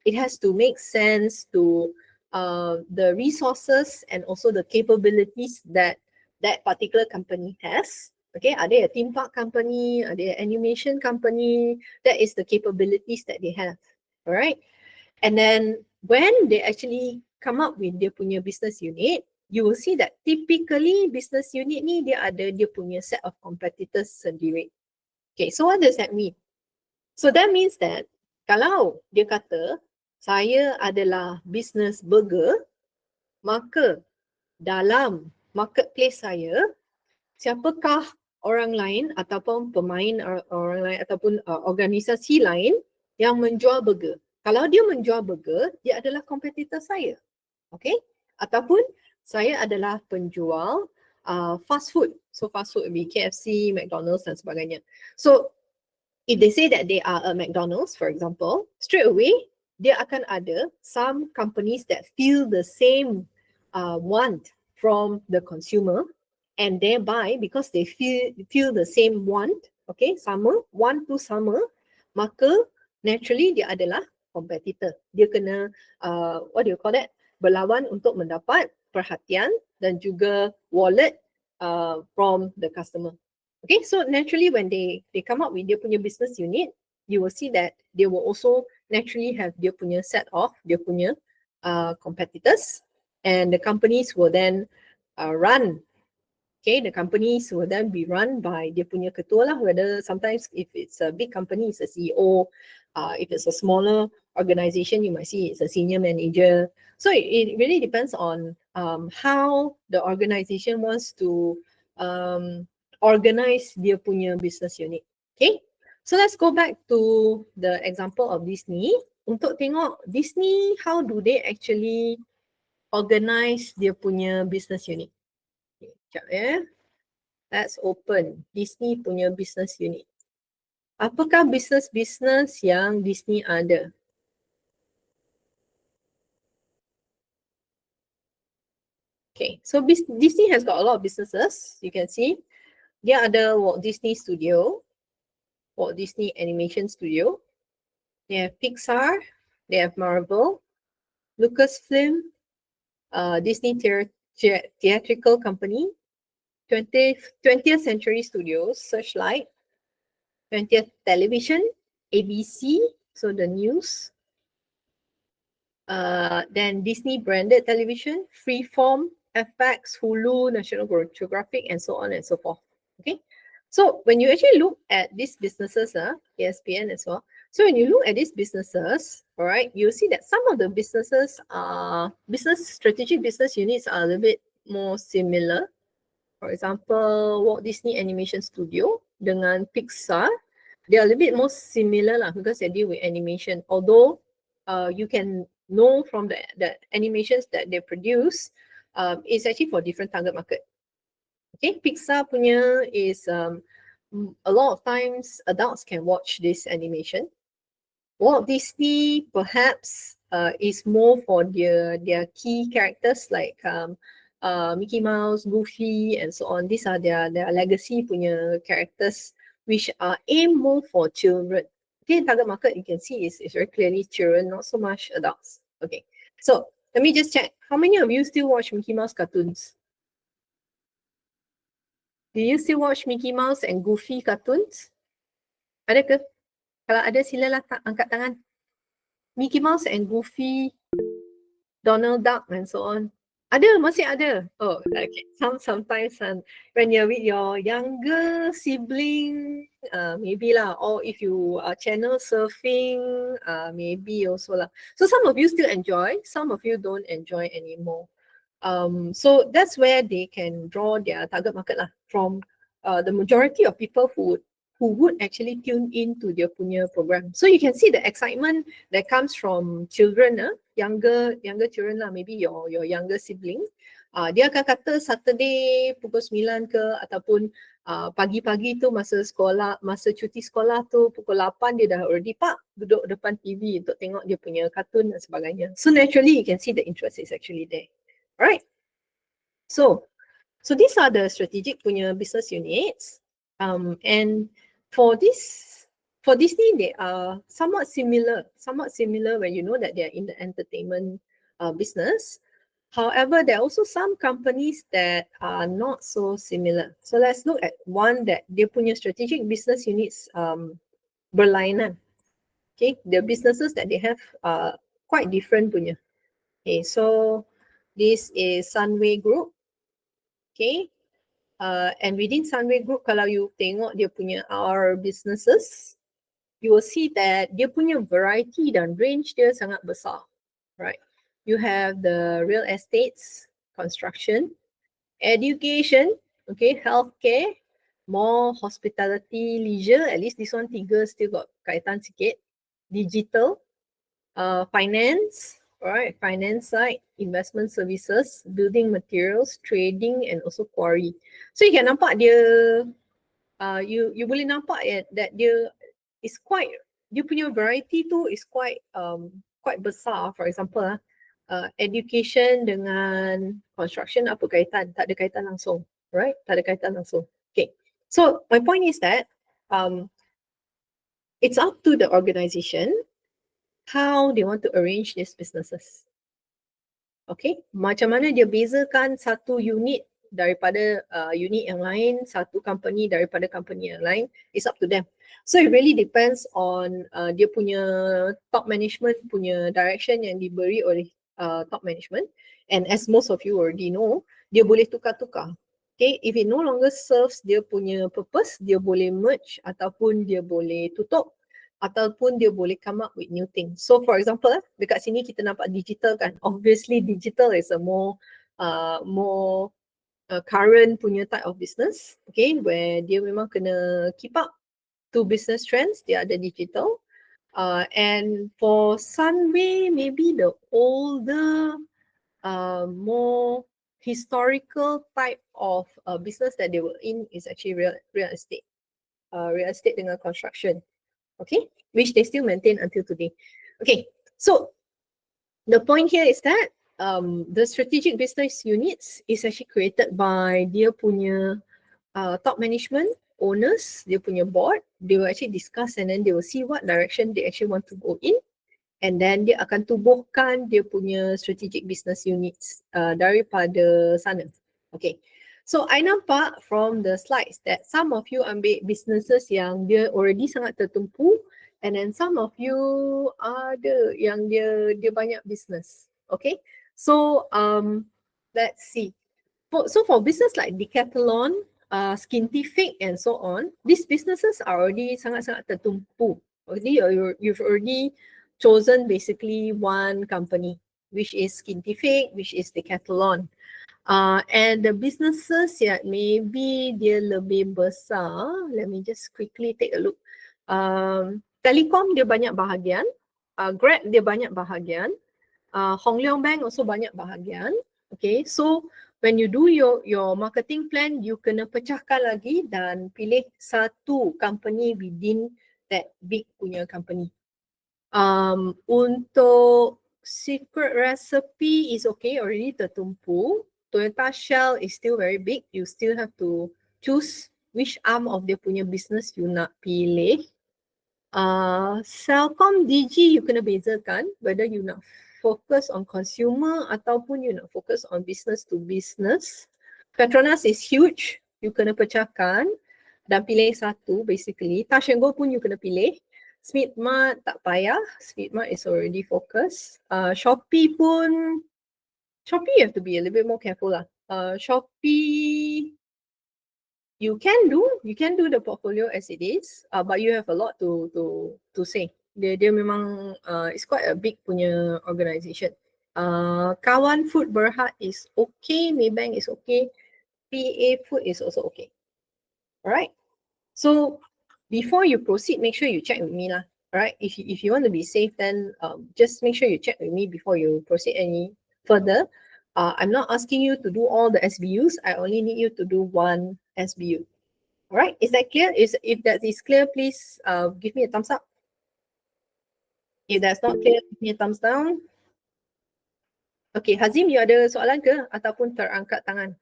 It has to make sense to the resources and also the capabilities that that particular company has. Okay, are they a theme park company? Are they an animation company? That is the capabilities that they have. All right. And then when they actually come up with their punya business unit, you will see that typically business unit ni dia ada dia punya set of competitors sendiri. Okay, so what does that mean? So that means that kalau dia kata saya adalah business burger, maka dalam marketplace saya, siapakah orang lain ataupun pemain orang lain ataupun organisasi lain yang menjual burger? Kalau dia menjual burger, dia adalah kompetitor saya. Okay? Ataupun saya adalah penjual fast food. So fast food would be KFC, McDonald's dan sebagainya. So if they say that they are a McDonald's, for example, straight away, dia akan ada some companies that feel the same want from the consumer, and thereby, because they feel the same want, okay, sama, want to sama, maka naturally dia adalah competitor. Dia kena, what do you call that? Berlawan untuk mendapat perhatian dan juga wallet from the customer. Okay, so naturally when they come up with their punya business unit, you will see that they will also naturally have their punya set of their punya competitors, and the companies will then run. Okay, the companies will then be run by dia punya ketua lah, whether sometimes if it's a big company, it's a CEO. If it's a smaller organization, you might see it's a senior manager. So it really depends on how the organization wants to organize dia punya business unit. Okay, so let's go back to the example of Disney. Untuk tengok Disney, how do they actually organize dia punya business unit. Okay, sekejap ya. Let's open Disney punya business unit. Apakah business-business yang Disney ada? Okay, so Disney has got a lot of businesses. You can see dia ada Walt Disney Studio, Walt Disney Animation Studio. They have Pixar, they have Marvel, Lucasfilm, Disney Theatrical Company, 20th Century Studios, Searchlight, 20th Television, ABC, so the news. Then Disney branded television, Freeform, FX, Hulu, National Geographic, and so on and so forth. Okay, so when you actually look at these businesses, ESPN as well. So when you look at these businesses, all right, you'll see that some of the businesses strategic business units are a little bit more similar. For example, Walt Disney Animation Studio dengan Pixar, they are a little bit more similar lah because they deal with animation. Although you can know from the animations that they produce, it's actually for different target market. Okay, Pixar punya is a lot of times adults can watch this animation. Walt Disney perhaps is more for their key characters like Mickey Mouse, Goofy, and so on. These are their legacy punya characters, which are aimed more for children. Okay, target market you can see is very clearly children, not so much adults. Okay, so let me just check. How many of you still watch Mickey Mouse cartoons? Do you still watch Mickey Mouse and Goofy cartoons? Ada ke? Kalau ada, silalah angkat tangan. Mickey Mouse and Goofy, Donald Duck and so on. Ada, masih ada. Oh, okay. Sometimes when you're with your younger sibling, maybe lah. Or if you are channel surfing, maybe also lah. So some of you still enjoy, some of you don't enjoy anymore. So that's where they can draw their target market lah from the majority of people who would actually tune into their punya program. So you can see the excitement that comes from children, younger children lah, maybe your younger sibling. Dia akan kata Saturday pukul 9 ke ataupun pagi-pagi tu masa cuti sekolah tu pukul 8 dia dah already duduk depan TV untuk tengok dia punya kartun dan sebagainya. So naturally you can see the interest is actually there. Alright. So these are the strategic punya business units. And for Disney, they are somewhat similar when you know that they are in the entertainment business. However, there are also some companies that are not so similar. So let's look at one that dia punya strategic business units berlainan. Okay, the businesses that they have are quite different punya. Okay, so this is Sunway Group. Okay, and within Sunway Group, kalau you tengok dia punya our businesses, you will see that dia punya variety dan range dia sangat besar, right? You have the real estates, construction, education, okay, healthcare, more hospitality, leisure, at least this one tiga still got kaitan sikit, digital, finance, alright, finance side, investment services, building materials, trading, and also quarry. So you can nampak dia, you boleh nampak that dia is quite, dia punya variety tu is quite besar. For example, education dengan construction apa kaitan? Tak ada kaitan langsung, right? Tak ada kaitan langsung. Okay, so my point is that it's up to the organisation how they want to arrange these businesses. Okay, macam mana dia bezakan satu unit daripada unit yang lain, satu company daripada company yang lain, it's up to them. So it really depends on dia punya top management punya direction yang diberi oleh top management. And as most of you already know, dia boleh tukar-tukar. Okay, if it no longer serves dia punya purpose, dia boleh merge ataupun dia boleh tutup ataupun dia boleh come up with new things. So for example, dekat sini kita nampak digital kan. Obviously digital is a more current punya type of business, okay, where dia memang kena keep up to business trends, dia ada digital. And for Sunway, maybe the older, more historical type of business that they were in is actually real estate. Real estate dengan construction, okay, which they still maintain until today. Okay, so the point here is that the strategic business units is actually created by dia punya top management, owners, dia punya board. They will actually discuss and then they will see what direction they actually want to go in. And then dia akan tubuhkan dia punya strategic business units daripada sana. Okay. So I nampak from the slides that some of you ambil businesses yang dia already sangat tertumpu, and then some of you ada yang dia banyak business. Okay. So let's see. So for business like Decathlon, Skintific and so on, these businesses are already sangat-sangat tertumpu. Already you've already chosen basically one company, which is Skintific, which is Decathlon. And the businesses that maybe dia lebih besar, let me just quickly take a look. Telecom dia banyak bahagian, Grab dia banyak bahagian, Hong Leong Bank also banyak bahagian. Okay, so when you do your marketing plan, you kena pecahkan lagi dan pilih satu company within that big punya company. Untuk Secret Recipe is okay, already tertumpu. Toyota Shell is still very big. You still have to choose which arm of dia punya business you nak pilih. Celcom Digi you kena bezakan whether you nak focus on consumer ataupun you nak focus on business to business. Petronas is huge. You kena pecahkan dan pilih satu basically. Touch and Go pun you kena pilih. Smithmart tak payah. Smithmart is already focused. Shopee pun, Shopee you have to be a little bit more careful lah. Shopee, you can do the portfolio as it is, but you have a lot to say. Dia memang it's quite a big punya organisation. Kawan Food Berhad is okay. Maybank is okay. PA Food is also okay. Alright. So before you proceed, make sure you check with me lah. Alright. If you want to be safe, then just make sure you check with me before you proceed any further. I'm not asking you to do all the SBUs. I only need you to do one SBU. Alright. Is that clear? If that is clear, please give me a thumbs up. If that's not clear, give me a thumbs down. Okay, Hazim, you ada soalan ke ataupun terangkat tangan?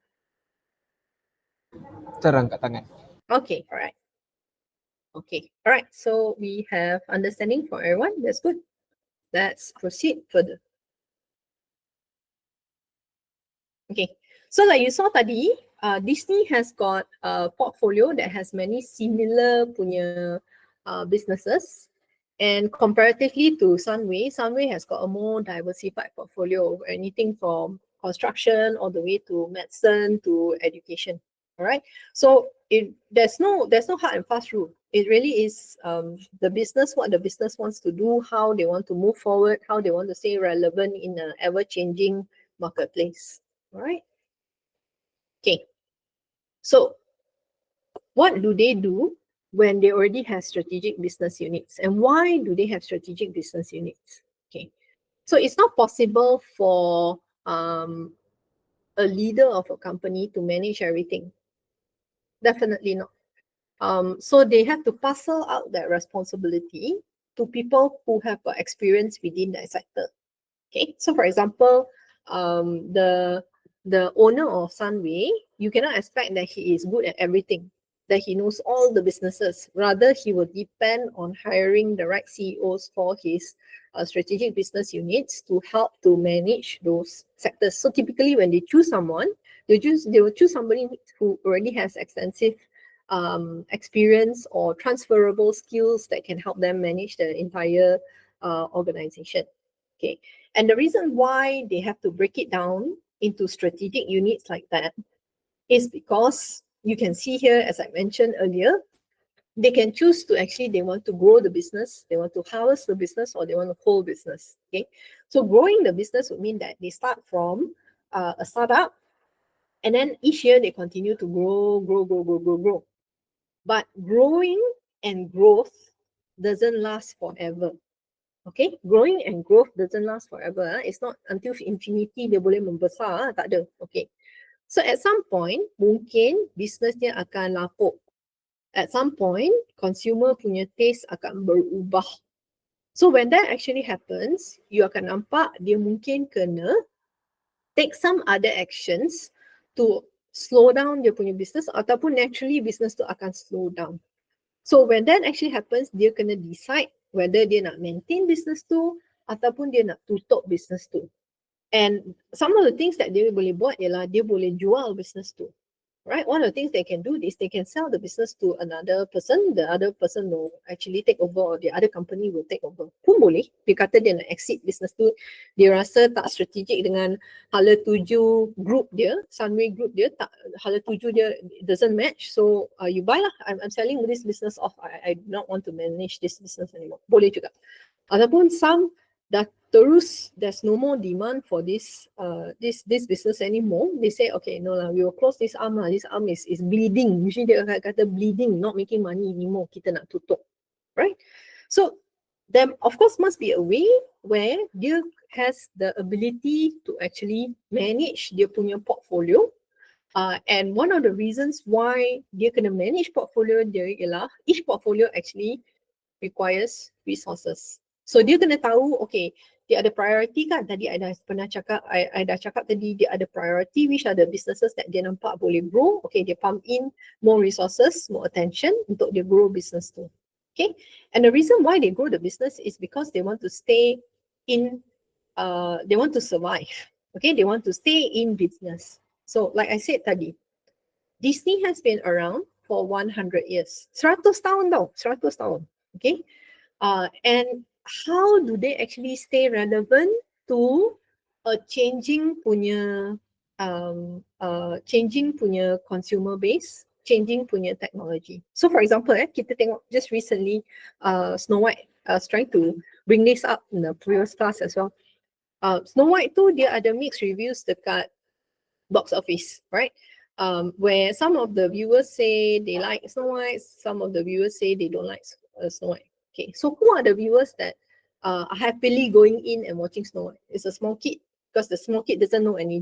Terangkat tangan. Okay, alright. Okay, alright. So we have understanding for everyone. That's good. Let's proceed further. Okay, so like you saw tadi, Disney has got a portfolio that has many similar punya businesses. And comparatively to Sunway, Sunway has got a more diversified portfolio, anything from construction all the way to medicine to education. All right. So there's no hard and fast rule. It really is the business, what the business wants to do, how they want to move forward, how they want to stay relevant in an ever-changing marketplace. All right. Okay. So what do they do when they already have strategic business units? And why do they have strategic business units? Okay. So it's not possible for a leader of a company to manage everything. Definitely not. So they have to parcel out that responsibility to people who have experience within that sector. Okay, so for example, the owner of Sunway, you cannot expect that he is good at everything, that he knows all the businesses. Rather, he will depend on hiring the right CEOs for his strategic business units to help to manage those sectors. So typically when they choose someone, they will choose somebody who already has extensive experience or transferable skills that can help them manage the entire organization. Okay, And the reason why they have to break it down into strategic units like that is because you can see here, as I mentioned earlier, they can choose to actually, they want to grow the business, they want to harvest the business, or they want to hold business. Okay, so growing the business would mean that they start from a startup, and then each year they continue to grow. But growing and growth doesn't last forever. Okay, growing and growth doesn't last forever. It's not until infinity dia boleh membesar, tak ada. Okay, so at some point mungkin business dia akan lapuk. At some point consumer punya taste akan berubah. So when that actually happens, you akan nampak dia mungkin kena take some other actions to slow down dia punya business, ataupun naturally business tu akan slow down. So when that actually happens, dia kena decide whether dia nak maintain business tu ataupun dia nak tutup business tu. And some of the things that dia boleh buat ialah dia boleh jual business tu. Right? One of the things they can do is they can sell the business to another person. The other person will actually take over, or the other company will take over. Pun boleh. Dia kata dia nak exit business tu. Dia rasa tak strategic dengan hala tuju group dia, Sunway group dia, tak, hala tuju dia doesn't match. So you buy lah. I'm selling this business off. I do not want to manage this business anymore. Boleh juga. Ataupun some dah terus, there's no more demand for this this business anymore. They say, okay, no lah, we will close this arm lah. This arm is bleeding. Usually dia kata bleeding, not making money anymore. Kita nak tutup, right? So there, of course, must be a way where dia has the ability to actually manage dia punya portfolio. And one of the reasons why dia kena manage portfolio dia ialah each portfolio actually requires resources. So dia kena tahu, okay, dia ada priority kan? Tadi I dah pernah cakap, I dah cakap tadi dia ada priority, which are the businesses that dia nampak boleh grow. Okay, dia pump in more resources, more attention untuk dia grow business tu. Okay, and the reason why they grow the business is because they want to stay in, they want to survive. Okay, they want to stay in business. So like I said tadi, Disney has been around for 100 years. 100 tahun tau, 100 tahun. Okay, and how do they actually stay relevant to a changing punya consumer base, changing punya technology. So for example, kita tengok just recently, Snow White, I was trying to bring this up in the previous class as well. Snow White tu dia ada mixed reviews dekat box office, right? Where some of the viewers say they like Snow White, some of the viewers say they don't like Snow White. Okay, so who are the viewers that are happily going in and watching Snow White? It's a small kid, because the small kid doesn't know any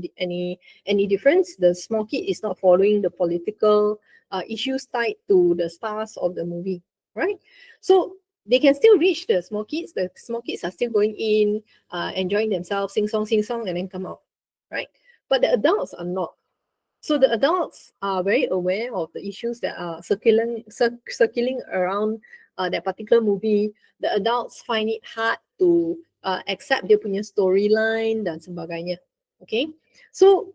difference. The small kid is not following the political issues tied to the stars of the movie, right? So they can still reach the small kids. The small kids are still going in, enjoying themselves, sing song, and then come out, right? But the adults are not. So the adults are very aware of the issues that are circling around that particular movie. The adults find it hard to accept dia punya storyline dan sebagainya. Okay, so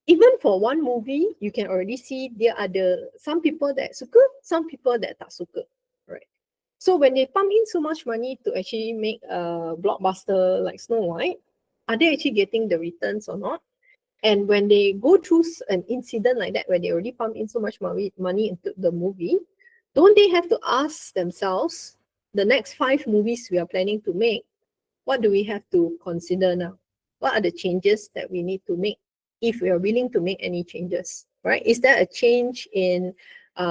even for one movie, you can already see there are some people that suka, some people that tak suka, right? So when they pump in so much money to actually make a blockbuster like Snow White, are they actually getting the returns or not? And when they go through an incident like that, where they already pump in so much money into the movie, don't they have to ask themselves, the next 5 movies we are planning to make, what do we have to consider now? What are the changes that we need to make, if we are willing to make any changes, right? Is there a change in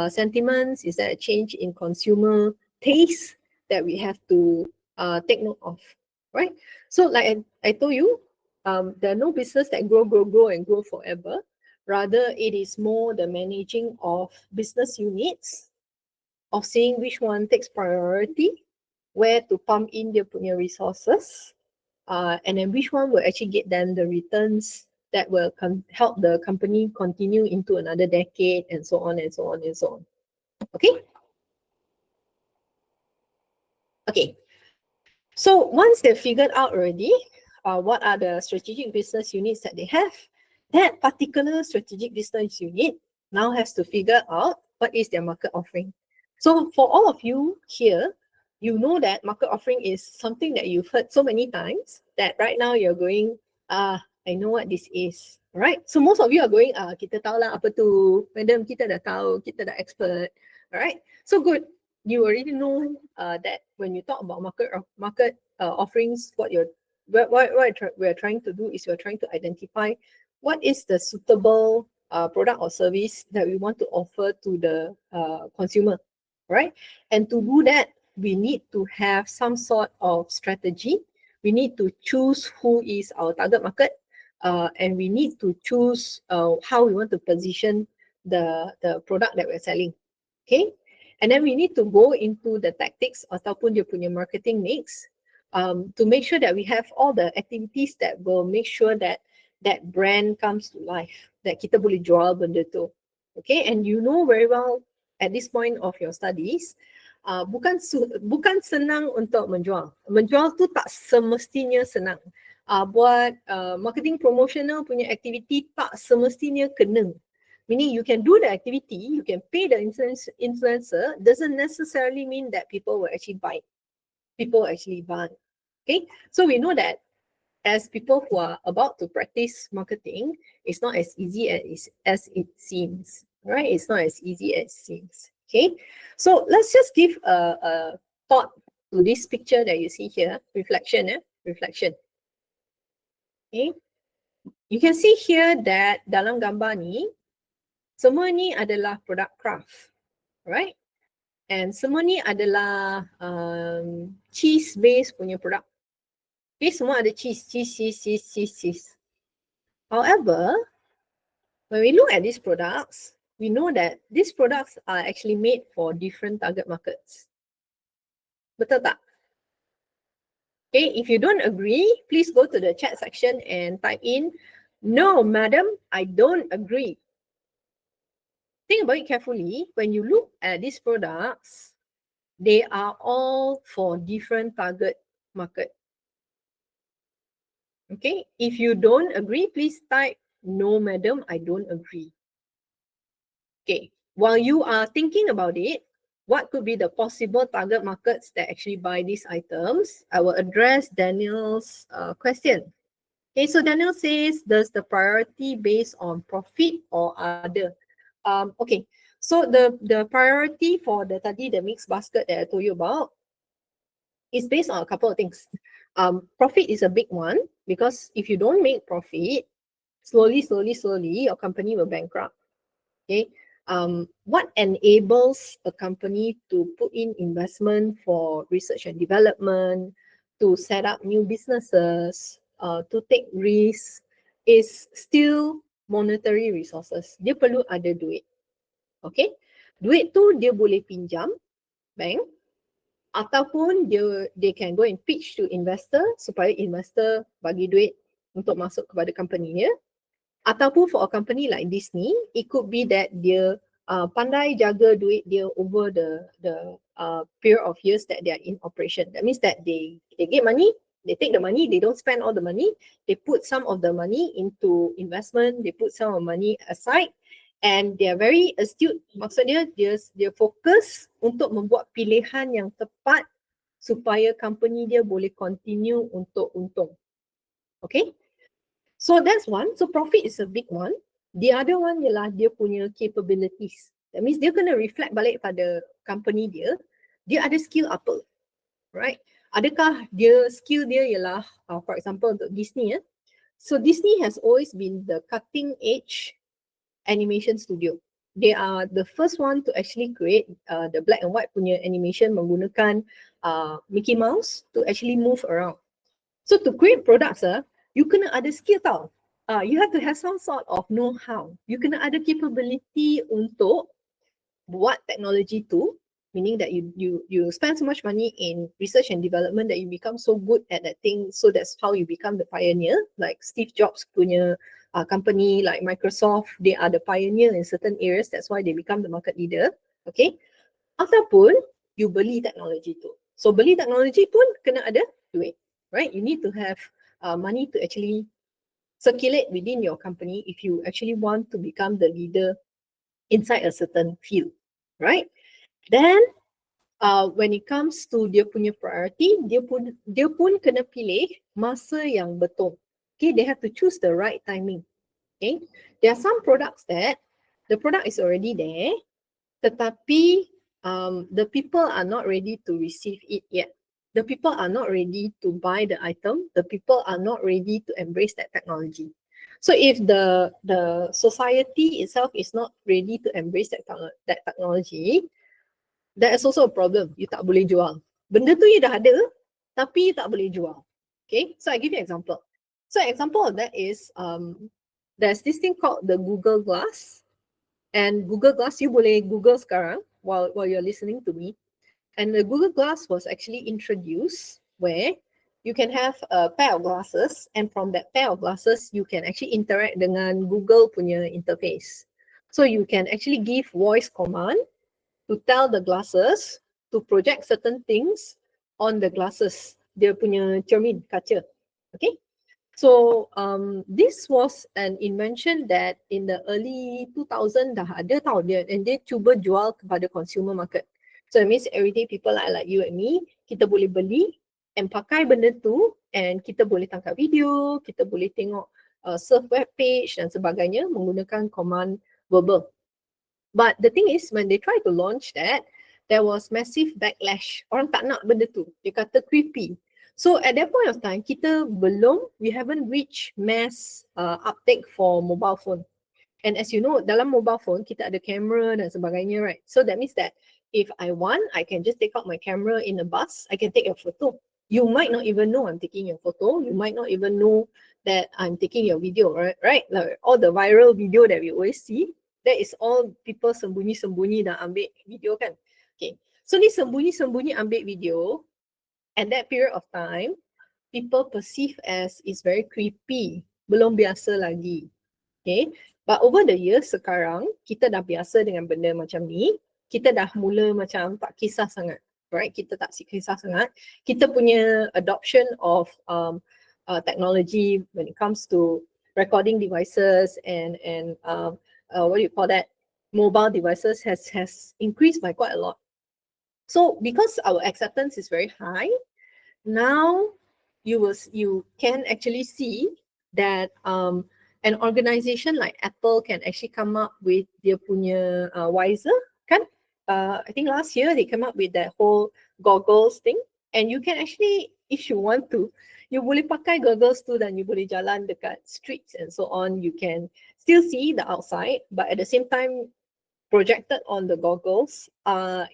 sentiments? Is there a change in consumer taste that we have to take note of, right? So like I told you, there are no business that grow forever. Rather, it is more the managing of business units, of seeing which one takes priority, where to pump in their punya resources, and then which one will actually get them the returns that will help the company continue into another decade, and so on and so on and so on. Okay? Okay. So once they've figured out already what are the strategic business units that they have, that particular strategic business unit now has to figure out what is their market offering. So for all of you here, you know that market offering is something that you've heard so many times that right now you're going, I know what this is, right? So most of you are going, kita tahu lah apa tu, madam kita dah tahu, kita dah expert, alright? So good, you already know that when you talk about market offerings, what we're trying to do is we're trying to identify what is the suitable product or service that we want to offer to the consumer, right? And to do that, we need to have some sort of strategy. We need to choose who is our target market, and we need to choose how we want to position the product that we're selling. Okay, and then we need to go into the tactics ataupun dia punya marketing mix to make sure that we have all the activities that will make sure that that brand comes to life, that kita boleh jual benda tu. Okay, and you know very well at this point of your studies, bukan senang untuk menjual. Menjual tu tak semestinya senang. Buat marketing promotional punya activity tak semestinya kena. Meaning you can do the activity, you can pay the influencer, doesn't necessarily mean that people will actually buy. People actually buy. Okay, so we know that as people who are about to practice marketing, it's not as easy as it seems, right? It's not as easy as it seems. Okay, so let's just give a thought to this picture that you see here, reflection. Okay, you can see here that dalam gambar ni, semua ni adalah produk craft, right? And semua ni adalah cheese based punya produk. Okay, semua ada cheese. However, when we look at these products, we know that these products are actually made for different target markets. Betul tak? Okay, if you don't agree, please go to the chat section and type in, "No, madam, I don't agree." Think about it carefully. When you look at these products, they are all for different target market. Okay, if you don't agree, please type, "No, madam, I don't agree." Okay, while you are thinking about it, what could be the possible target markets that actually buy these items? I will address Daniel's question. Okay, so Daniel says, does the priority based on profit or other? Okay, so the priority for the mixed basket that I told you about is based on a couple of things. Profit is a big one because if you don't make profit, slowly, your company will bankrupt. Okay, what enables a company to put in investment for research and development, to set up new businesses, to take risks, is still monetary resources. Dia perlu ada duit. Okay, duit tu dia boleh pinjam bank, ataupun they can go and pitch to investor supaya investor bagi duit untuk masuk kepada company dia. Ataupun for a company like Disney, it could be that dia pandai jaga duit dia over the period of years that they are in operation. That means that they get money, they take the money, they don't spend all the money, they put some of the money into investment, they put some of the money aside, and they are very astute. Maksudnya dia fokus untuk membuat pilihan yang tepat supaya company dia boleh continue untuk untung. Okay? So that's one. So profit is a big one. The other one ialah dia punya capabilities. That means dia kena reflect balik pada company dia. Dia ada skill apa? Right? Adakah skill dia ialah, for example untuk Disney. So Disney has always been the cutting edge animation studio. They are the first one to actually create the black and white punya animation menggunakan Mickey Mouse to actually move around. So to create products, you kena ada skill tau. You have to have some sort of know-how. You kena ada capability untuk buat teknologi tu, meaning that you spend so much money in research and development that you become so good at that thing, so that's how you become the pioneer. Like Steve Jobs punya company, like Microsoft, they are the pioneer in certain areas, that's why they become the market leader. Okay, ataupun you beli teknologi tu. So beli teknologi pun kena ada duit, right? You need to have money to actually circulate within your company if you actually want to become the leader inside a certain field, right? Then when it comes to dia punya priority, dia pun kena pilih masa yang betul. Okay, they have to choose the right timing. Okay, there are some products that the product is already there, tetapi the people are not ready to receive it yet. The people are not ready to buy the item. The people are not ready to embrace that technology. So if the society itself is not ready to embrace that technology, that is also a problem. You tak boleh jual. Benda tu you dah ada, tapi you tak boleh jual. Okay, so I give you an example. So an example of that is there's this thing called the Google Glass. And Google Glass, you boleh Google sekarang while you're listening to me. And the Google Glass was actually introduced where you can have a pair of glasses, and from that pair of glasses, you can actually interact dengan Google punya interface. So you can actually give voice command to tell the glasses to project certain things on the glasses. Dia punya cermin, kaca. Okay? So this was an invention that in the early 2000 dah ada tau dia, and dia cuba jual kepada consumer market. So it means everyday people like you and me, kita boleh beli and pakai benda tu, and kita boleh tangkap video, kita boleh tengok surf web page dan sebagainya menggunakan command verbal. But the thing is, when they tried to launch that, there was massive backlash. Orang tak nak benda tu. Dia kata creepy. So at that point of time, we haven't reached mass uptake for mobile phone. And as you know, dalam mobile phone, kita ada camera dan sebagainya, right? So that means that if I want, I can just take out my camera in a bus, I can take a photo. You might not even know I'm taking your photo. You might not even know that I'm taking your video, right? Like all the viral video that we always see, that is all people sembunyi-sembunyi dan ambil video kan. Okay, so ni sembunyi-sembunyi ambil video, at that period of time, people perceive as it's very creepy, belum biasa lagi. Okay, but over the years sekarang, kita dah biasa dengan benda macam ni, kita dah mula macam tak kisah sangat, right? Kita tak kisah sangat. Kita punya adoption of technology when it comes to recording devices and what do you call that, mobile devices has increased by quite a lot. So because our acceptance is very high, now you can actually see that an organization like Apple can actually come up with their punya Wiser kan. I think last year they came up with that whole goggles thing, and you can actually, if you want to, you boleh pakai goggles tu dan you boleh jalan dekat streets and so on. You can still see the outside, but at the same time projected on the goggles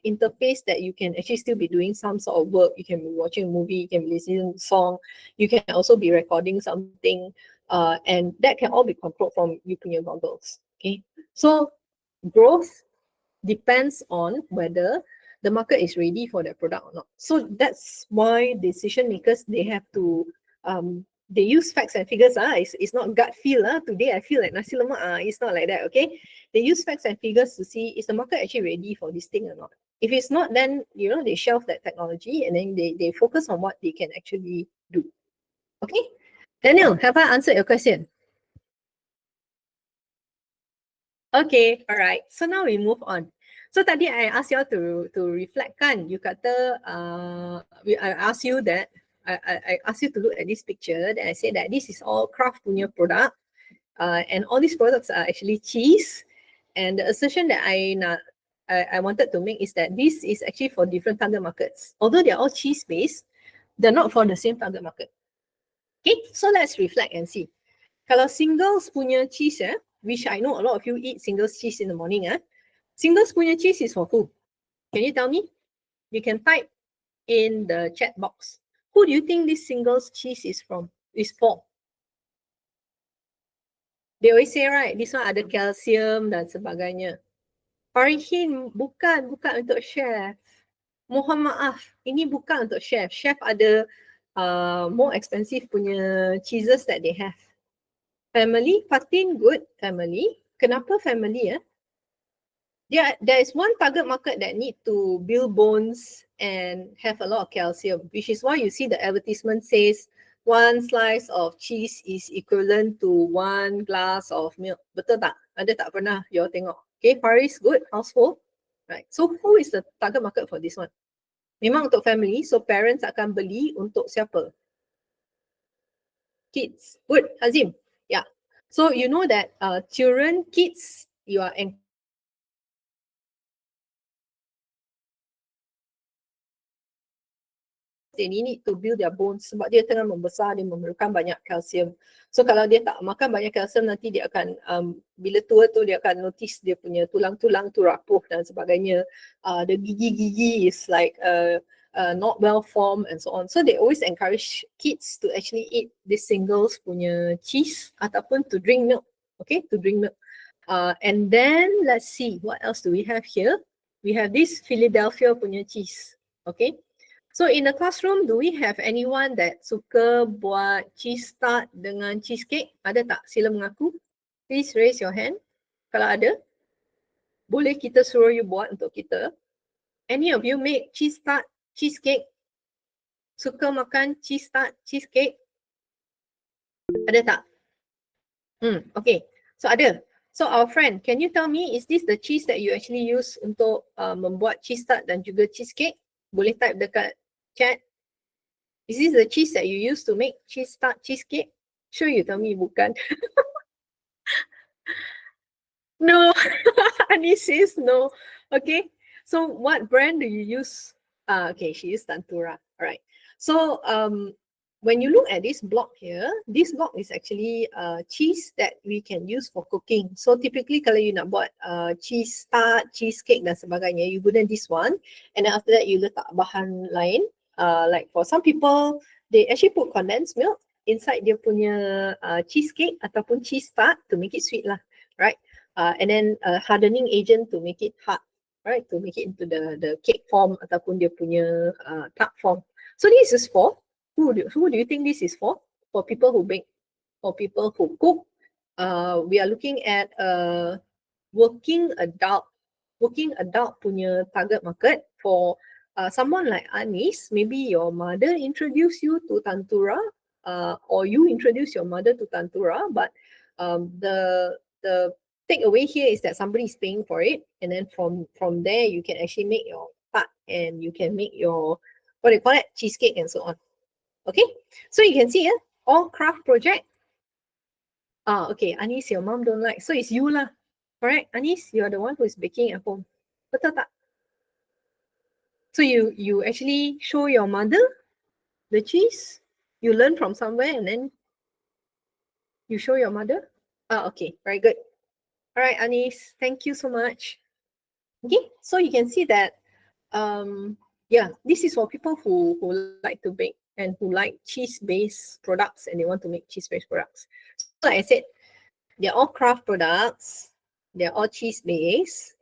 interface that you can actually still be doing some sort of work. You can be watching a movie, you can be listening to a song, you can also be recording something, and that can all be controlled from you punya goggles. Okay, so growth depends on whether the market is ready for that product or not. So that's why decision makers, they have to they use facts and figures. It's not gut feel. Today I feel like nasi lemak. It's not like that. Okay, they use facts and figures to see, is the market actually ready for this thing or not. If it's not, then they shelve that technology and then they focus on what they can actually do. Okay, Daniel, have I answered your question? Okay, all right. So now we move on. So tadi I asked you all to reflect kan. You kata I asked you that I asked you to look at this picture. Then I said that this is all Kraft punya product, and all these products are actually cheese. And the assertion that I wanted to make is that this is actually for different target markets. Although they are all cheese based, they're not for the same target market. Okay, so let's reflect and see. Kalau Singles punya cheese, which I know a lot of you eat Singles cheese in the morning, Singles punya cheese is for who? Can you tell me? You can type in the chat box. Who do you think this Singles cheese is for? They always say, right, this one ada calcium dan sebagainya. Farihin, bukan untuk chef. Mohon maaf, ini bukan untuk chef. Chef ada more expensive punya cheeses that they have. Family, Fatin, good family. Kenapa family? There is one target market that need to build bones and have a lot of calcium, which is why you see the advertisement says 1 slice of cheese is equivalent to 1 glass of milk. Betul tak? Ada tak pernah you all tengok? Okay, Faris, good, household. Right. So who is the target market for this one? Memang untuk family, so parents akan beli untuk siapa? Kids. Good, Azim. Yeah. So you know that children, kids, you are they need to build their bones sebab dia tengah membesar, dia memerlukan banyak kalsium. So kalau dia tak makan banyak kalsium, nanti dia akan bila tua tu dia akan notice dia punya tulang-tulang tu rapuh dan sebagainya. The gigi-gigi is like not well formed and so on. So they always encourage kids to actually eat this singles punya cheese ataupun to drink milk. Okay, to drink milk. And then let's see, what else do we have here? We have this Philadelphia punya cheese. Okay. So in the classroom, do we have anyone that suka buat cheese tart dengan cheesecake? Ada tak? Sila mengaku. Please raise your hand. Kalau ada, boleh kita suruh you buat untuk kita. Any of you make cheese tart, cheesecake? Suka makan cheese tart, cheesecake? Ada tak? Okay. So ada. So our friend, can you tell me, is this the cheese that you actually use untuk membuat cheese tart dan juga cheesecake? Boleh type dekat chat. Is this the cheese that you use to make cheese tart cheesecake? Sure you tell me bukan. No, Anis says no. Okay, so what brand do you use? Okay, she used Tantura. All right. So when you look at this block here, this block is actually cheese that we can use for cooking. So typically kalau you nak buat cheese tart, cheesecake dan sebagainya, you guna this one. And then after that, you letak bahan lain. Like for some people, they actually put condensed milk inside dia punya cheesecake ataupun cheese tart to make it sweet lah, right? And then hardening agent to make it hard, right? To make it into the cake form ataupun dia punya tart form. So this is for, who do you think this is for? For people who bake, for people who cook. We are looking at working adult punya target market for someone like Anis. Maybe your mother introduced you to Tantura, or you introduce your mother to Tantura, but the takeaway here is that somebody is paying for it, and then from there you can actually make your tart and you can make your, what do you call it, cheesecake and so on. Okay, so you can see all craft project. Okay, Anis, your mom don't like, so it's you lah. Correct, Anis, you are the one who is baking at home. Betul tak? So you actually show your mother the cheese, you learn from somewhere and then you show your mother. Okay, very good. All right, Anis, thank you so much. Okay, so you can see that yeah, this is for people who like to bake and who like cheese-based products and they want to make cheese-based products. So like I said, they're all craft products, they're all cheese-based,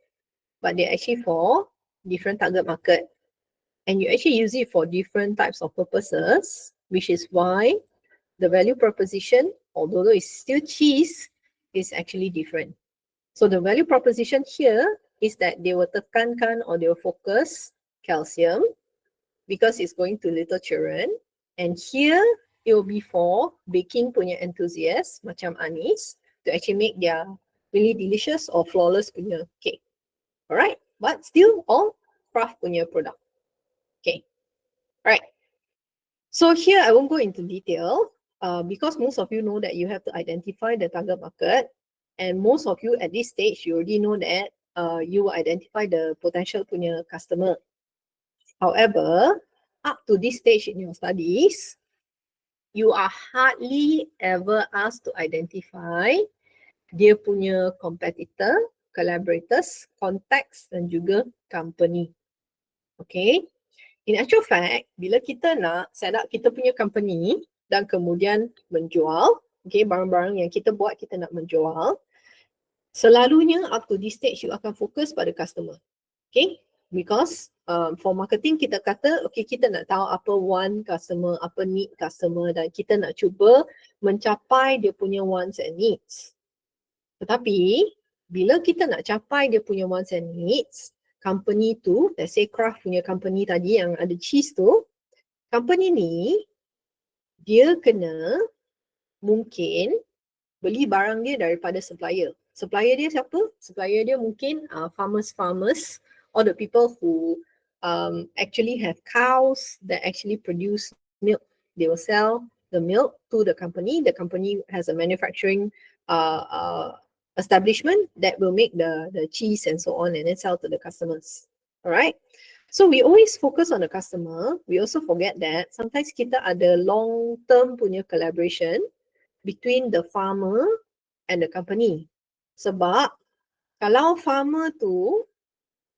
but they're actually for different target market. And you actually use it for different types of purposes, which is why the value proposition, although it's still cheese, is actually different. So the value proposition here is that they will tekankan or they will focus calcium because it's going to little children. And here it will be for baking punya enthusiasts macam Anis to actually make their really delicious or flawless punya cake. Alright, but still all craft punya product. Okay, alright. So here I won't go into detail because most of you know that you have to identify the target market. And most of you at this stage, you already know that you will identify the potential punya customer. However, up to this stage in your studies, you are hardly ever asked to identify dia punya competitor, collaborators, contacts dan juga company. Okay. In actual fact, bila kita nak set up kita punya company dan kemudian menjual, okay, barang-barang yang kita buat kita nak menjual, selalunya up to this stage you akan fokus pada customer. Okay, because for marketing kita kata, okay, kita nak tahu apa want customer, apa need customer dan kita nak cuba mencapai dia punya wants and needs. Tetapi bila kita nak capai dia punya wants and needs, company tu, let's say craft punya company tadi yang ada cheese tu, company ni dia kena mungkin beli barang dia daripada supplier. Supplier dia siapa? Supplier dia mungkin farmers, all the people who actually have cows that actually produce milk. They will sell the milk to the company. The company has a manufacturing establishment that will make the cheese and so on and then sell to the customers. All right. So we always focus on the customer. We also forget that sometimes kita ada long-term punya collaboration between the farmer and the company. Sebab kalau farmer tu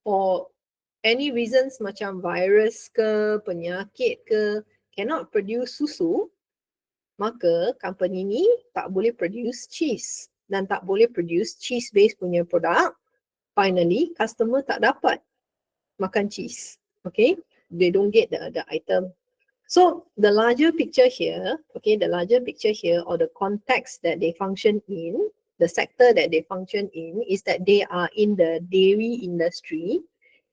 for any reasons macam virus ke, penyakit ke, cannot produce susu, maka company ni tak boleh produce cheese dan tak boleh produce cheese based punya produk. Finally, customer tak dapat makan cheese. Okay, they don't get the item. So the larger picture here, okay, the larger picture here or the context that they function in, the sector that they function in is that they are in the dairy industry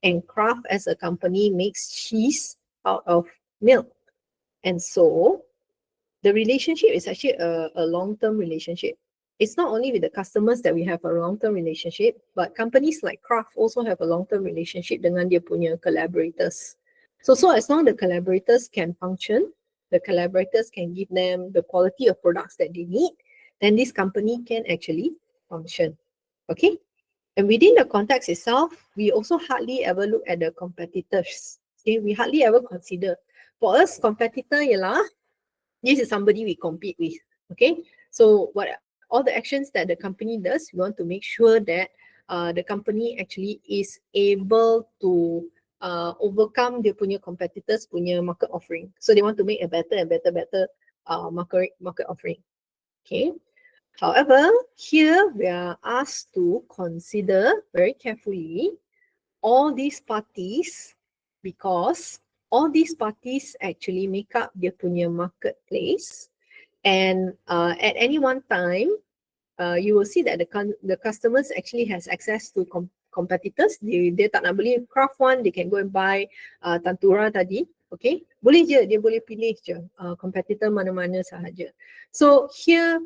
and Kraft as a company makes cheese out of milk. And so the relationship is actually a long-term relationship. It's not only with the customers that we have a long-term relationship, but companies like Kraft also have a long-term relationship dengan dia punya collaborators. So as long as the collaborators can function, the collaborators can give them the quality of products that they need, then this company can actually function. Okay? And within the context itself, we also hardly ever look at the competitors. Okay? We hardly ever consider. For us, competitor ialah this is somebody we compete with. Okay, so what all the actions that the company does, we want to make sure that the company actually is able to overcome their punya competitors punya market offering. So they want to make a better and better market offering. Okay. However, here we are asked to consider very carefully all these parties because all these parties actually make up their punya marketplace, and at any one time you will see that the customers actually has access to competitors. Dia tak nak beli Kraft one, they can go and buy Tantura tadi. Okay, boleh je, dia boleh pilih je competitor mana-mana sahaja. So here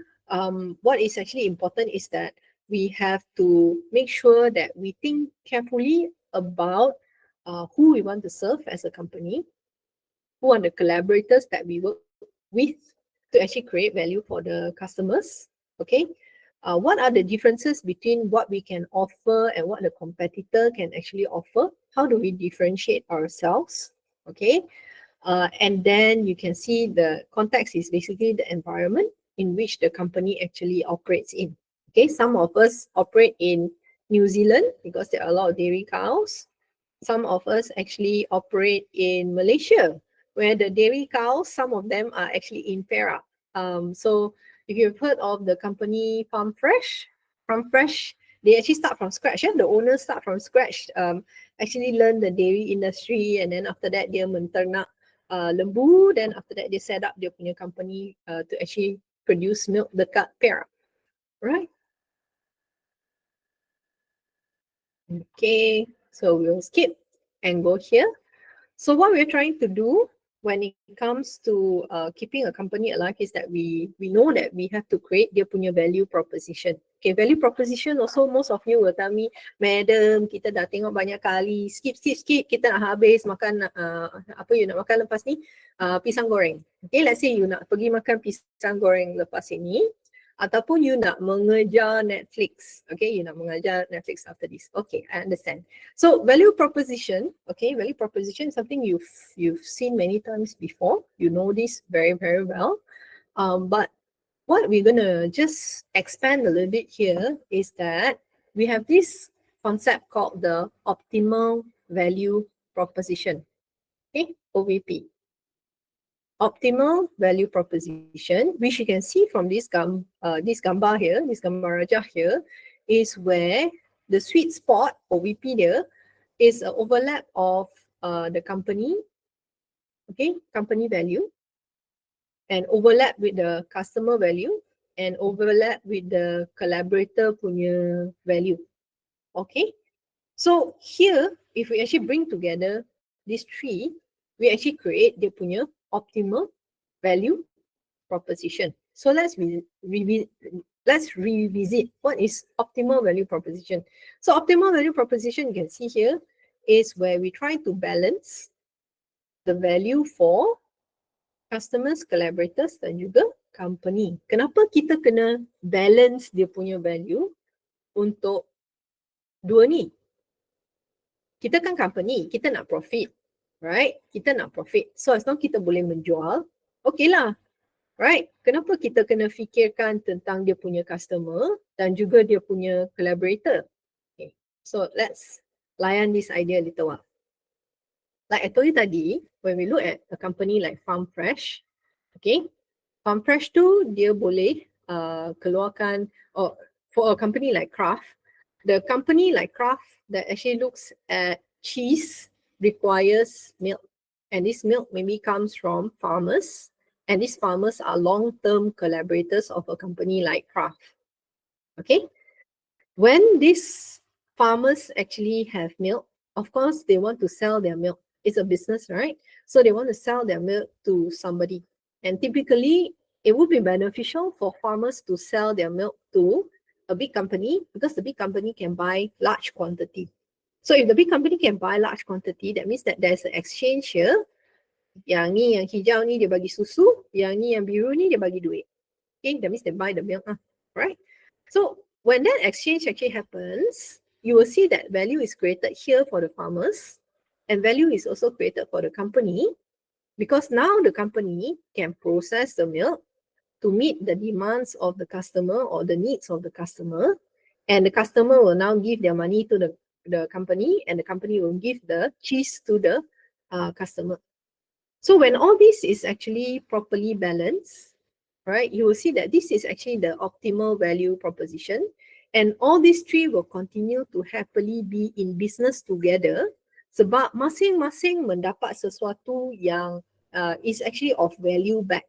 what is actually important is that we have to make sure that we think carefully about who we want to serve as a company, who are the collaborators that we work with to actually create value for the customers. Okay, what are the differences between what we can offer and what the competitor can actually offer? How do we differentiate ourselves? Okay, and then you can see the context is basically the environment in which the company actually operates in. Okay, some of us operate in New Zealand because there are a lot of dairy cows. Some of us actually operate in Malaysia, where the dairy cows, some of them are actually in Perak. So if you've heard of the company Farm Fresh, they actually start from scratch. Yeah? The owners start from scratch, actually learn the dairy industry, and then after that, dia menternak lembu. Then after that, they set up their punya company to actually produce milk dekat Perak, right? Okay, so we'll skip and go here. So what we're trying to do when it comes to keeping a company alive is that we know that we have to create dia punya value proposition. Okay, value proposition also most of you will tell me, Madam, kita dah tengok banyak kali, skip, kita nak habis makan apa you nak makan lepas ni? Pisang goreng. Okay, let's say you nak pergi makan pisang goreng lepas ini, ataupun you nak mengejar Netflix. Okay, you nak mengejar Netflix after this. Okay, I understand. So value proposition, okay, value proposition is something you've seen many times before. You know this very, very well. But what we're gonna just expand a little bit here is that we have this concept called the optimal value proposition. Okay, OVP. Optimal value proposition, which you can see from this gambar here, this gambar rajah here, is where the sweet spot OVP there is an overlap of the company, okay, company value, and overlap with the customer value, and overlap with the collaborator punya value. Okay, so here if we actually bring together these three, we actually create dia punya optimal value proposition. So let's revisit what is optimal value proposition. So optimal value proposition, you can see here, is where we try to balance the value for customers, collaborators dan juga company. Kenapa kita kena balance dia punya value untuk dua ni? Kita kan company, kita nak profit, right? Kita nak profit. So as long kita boleh menjual, okay lah. Right? Kenapa kita kena fikirkan tentang dia punya customer dan juga dia punya collaborator? Okay. So let's layan this idea a little while. Like I told you tadi, when we look at a company like Farm Fresh, okay, Farm Fresh tu dia boleh keluarkan, or for a company like Kraft, the company like Kraft that actually looks at cheese requires milk, and this milk maybe comes from farmers. And these farmers are long-term collaborators of a company like Kraft. Okay? When these farmers actually have milk, of course, they want to sell their milk. It's a business, right? So they want to sell their milk to somebody. And typically, it would be beneficial for farmers to sell their milk to a big company because the big company can buy large quantity. So if the big company can buy large quantity, that means that there's an exchange here. Yang ni, yang hijau ni dia bagi susu, yang ni, yang biru ni dia bagi duit. Okay, that means they buy the milk, right? So when that exchange actually happens, you will see that value is created here for the farmers, and value is also created for the company, because now the company can process the milk to meet the demands of the customer or the needs of the customer, and the customer will now give their money to the company, and the company will give the cheese to the customer. So when all this is actually properly balanced, right, you will see that this is actually the optimal value proposition, and all these three will continue to happily be in business together sebab masing-masing mendapat sesuatu yang is actually of value back.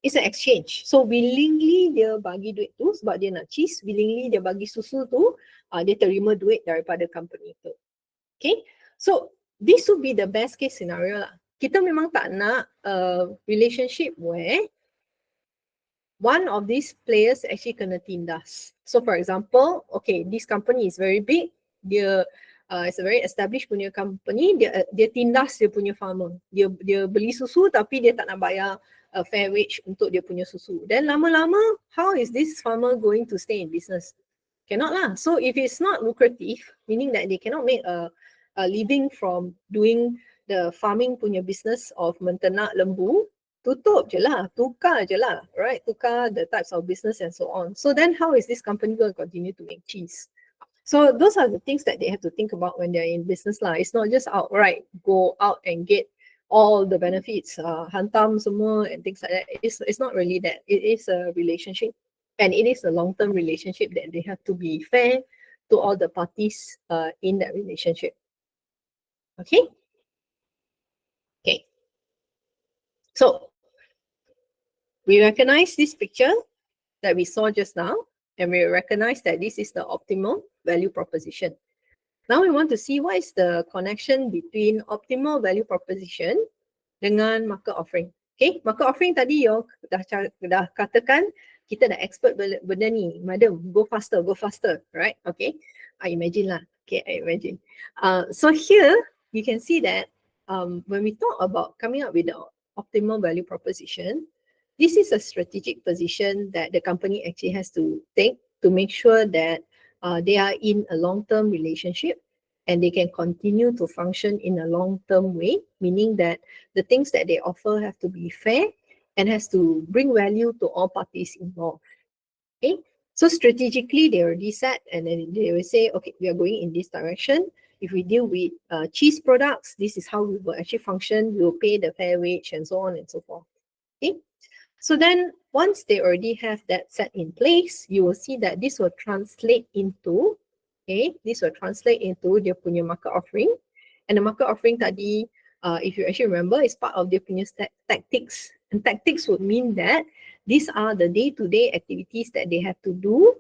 It's an exchange. So willingly dia bagi duit tu sebab dia nak cheese, willingly dia bagi susu tu, dia terima duit daripada company tu. Okay, so this would be the best case scenario lah. Kita memang tak nak a relationship where one of these players actually kena tindas. So for example, okay, this company is very big, dia it's a very established punya company, dia tindas dia punya farmer. Dia beli susu tapi dia tak nak bayar fair wage untuk dia punya susu. Then lama-lama, how is this farmer going to stay in business? Cannot lah. So if it's not lucrative, meaning that they cannot make a living from doing the farming punya business of menternak lembu, tutup je lah, tukar je lah, right? Tukar the types of business and so on. So then how is this company going to continue to make cheese? So those are the things that they have to think about when they're in business lah. It's not just outright go out and get all the benefits, hantam semua and things like that. It's not really that. It is a relationship, and it is a long-term relationship that they have to be fair to all the parties in that relationship. Okay? Okay. So we recognize this picture that we saw just now, and we recognize that this is the optimal value proposition. Now we want to see what is the connection between optimal value proposition dengan market offering. Okay, market offering tadi you dah katakan kita dah expert benda ni. Madam, go faster, right? Okay, I imagine lah. Okay, I imagine. So here you can see that when we talk about coming up with the optimal value proposition, this is a strategic position that the company actually has to take to make sure that they are in a long-term relationship and they can continue to function in a long-term way, meaning that the things that they offer have to be fair and has to bring value to all parties involved. Okay, so strategically they already set, and then they will say, okay, we are going in this direction. If we deal with cheese products, this is how we will actually function. We will pay the fair wage and so on and so forth. Okay, so then once they already have that set in place, you will see that this will translate into, dia punya market offering. And the market offering tadi, if you actually remember, is part of their punya tactics. And tactics would mean that these are the day-to-day activities that they have to do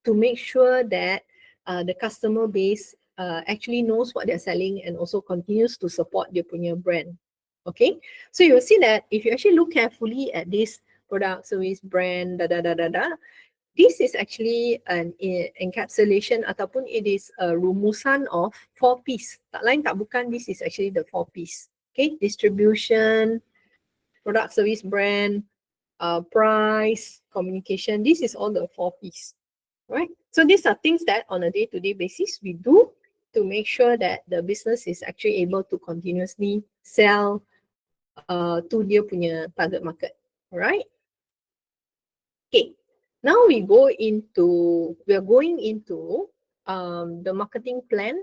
to make sure that the customer base actually knows what they're selling and also continues to support their punya brand. Okay, so you will see that if you actually look carefully at this product, service, brand, this is actually an encapsulation ataupun it is a rumusan of 4 P's. Tak lain tak bukan, this is actually the 4 P's. Okay, distribution, product, service, brand, price, communication. This is all the 4 P's, right? So these are things that on a day-to-day basis we do to make sure that the business is actually able to continuously sell to dia punya target market, alright? Okay, now we are going into the marketing plan,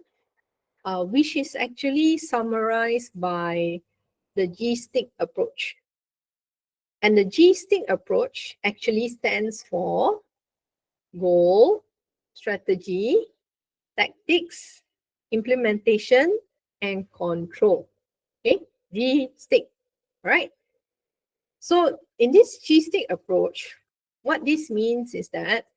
which is actually summarized by the G-stick approach. And the G-stick approach actually stands for goal, strategy, tactics, implementation, and control. Okay, G-stick, right? So in this G-stick approach, what this means is that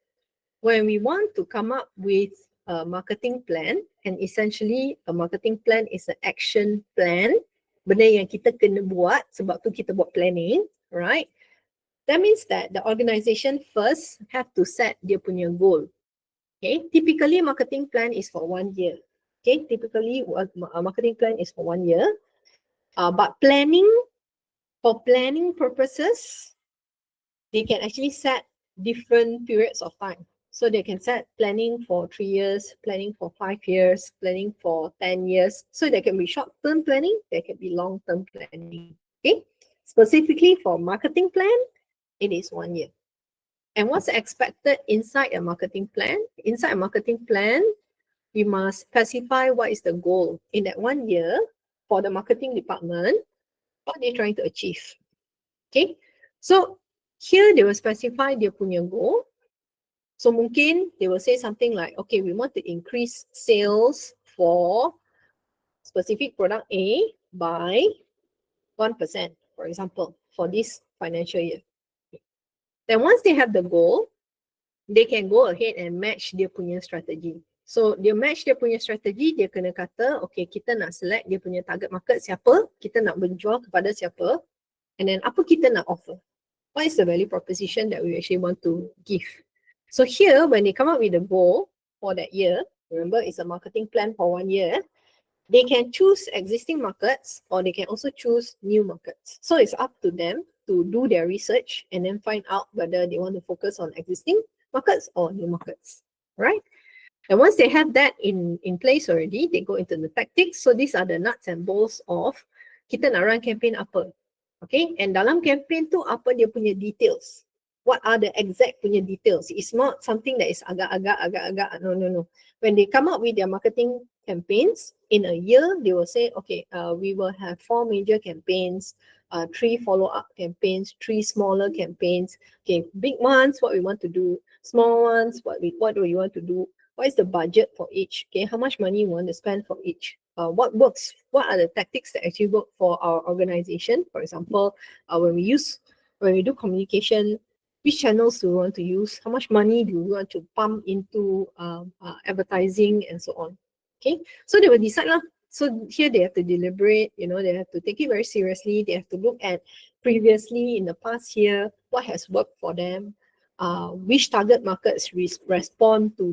when we want to come up with a marketing plan, and essentially a marketing plan is an action plan, benda yang kita kena buat sebab tu kita buat planning, right? That means that the organisation first have to set dia punya goal. Okay, typically marketing plan is for 1 year. Okay, typically a marketing plan is for 1 year. But for planning purposes, they can actually set different periods of time. So they can set planning for 3 years, planning for 5 years, planning for 10 years. So there can be short-term planning, there can be long-term planning. Okay, specifically for marketing plan, it is 1 year. And what's expected inside a marketing plan? Inside a marketing plan, we must specify what is the goal in that 1 year for the marketing department, what they're trying to achieve. Okay, so here they will specify their punya goal. So mungkin they will say something like, okay, we want to increase sales for specific product A by 1%, for example, for this financial year. Then once they have the goal, they can go ahead and match dia punya strategy. So dia match dia punya strategi, dia kena kata, okay, kita nak select dia punya target market siapa, kita nak menjual kepada siapa, and then apa kita nak offer. What is the value proposition that we actually want to give? So here, when they come up with a goal for that year, remember it's a marketing plan for 1 year, they can choose existing markets or they can also choose new markets. So it's up to them to do their research and then find out whether they want to focus on existing markets or new markets, right? And once they have that in place already, they go into the tactics. So these are the nuts and bolts of kita nak run campaign apa. Okay, and dalam campaign tu apa dia punya details. What are the exact punya details? It's not something that is agak-agak. No. When they come up with their marketing campaigns, in a year, they will say, okay, we will have 4 major campaigns, 3 follow-up campaigns, 3 smaller campaigns. Okay, big ones, what we want to do. Small ones, what do we want to do. What is the budget for each? Okay, how much money we want to spend for each? What works? What are the tactics that actually work for our organization? For example, when we do communication, which channels do we want to use? How much money do we want to pump into advertising and so on? Okay, so they will decide lah. So here they have to deliberate, they have to take it very seriously. They have to look at previously in the past year, what has worked for them. Which target markets respond to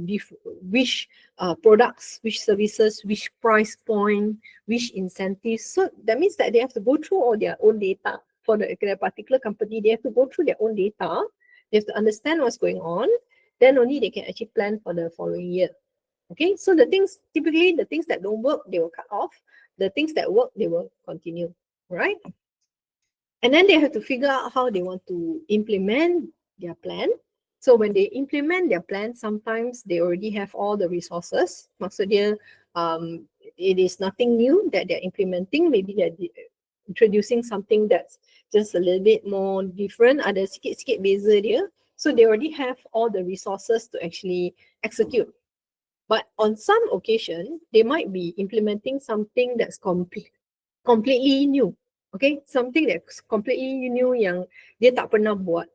which products, which services, which price point, which incentives. So that means that they have to go through all their own data. For the particular company, they have to go through their own data. They have to understand what's going on. Then only they can actually plan for the following year. Okay, so typically the things that don't work, they will cut off. The things that work, they will continue, right? And then they have to figure out how they want to implement their plan. So when they implement their plan, sometimes they already have all the resources. Maksudnya, it is nothing new that they're implementing. Maybe they're introducing something that's just a little bit more different. Ada sikit-sikit beza dia. So they already have all the resources to actually execute. But on some occasion, they might be implementing something that's completely new. Okay, something that's completely new yang dia tak pernah buat.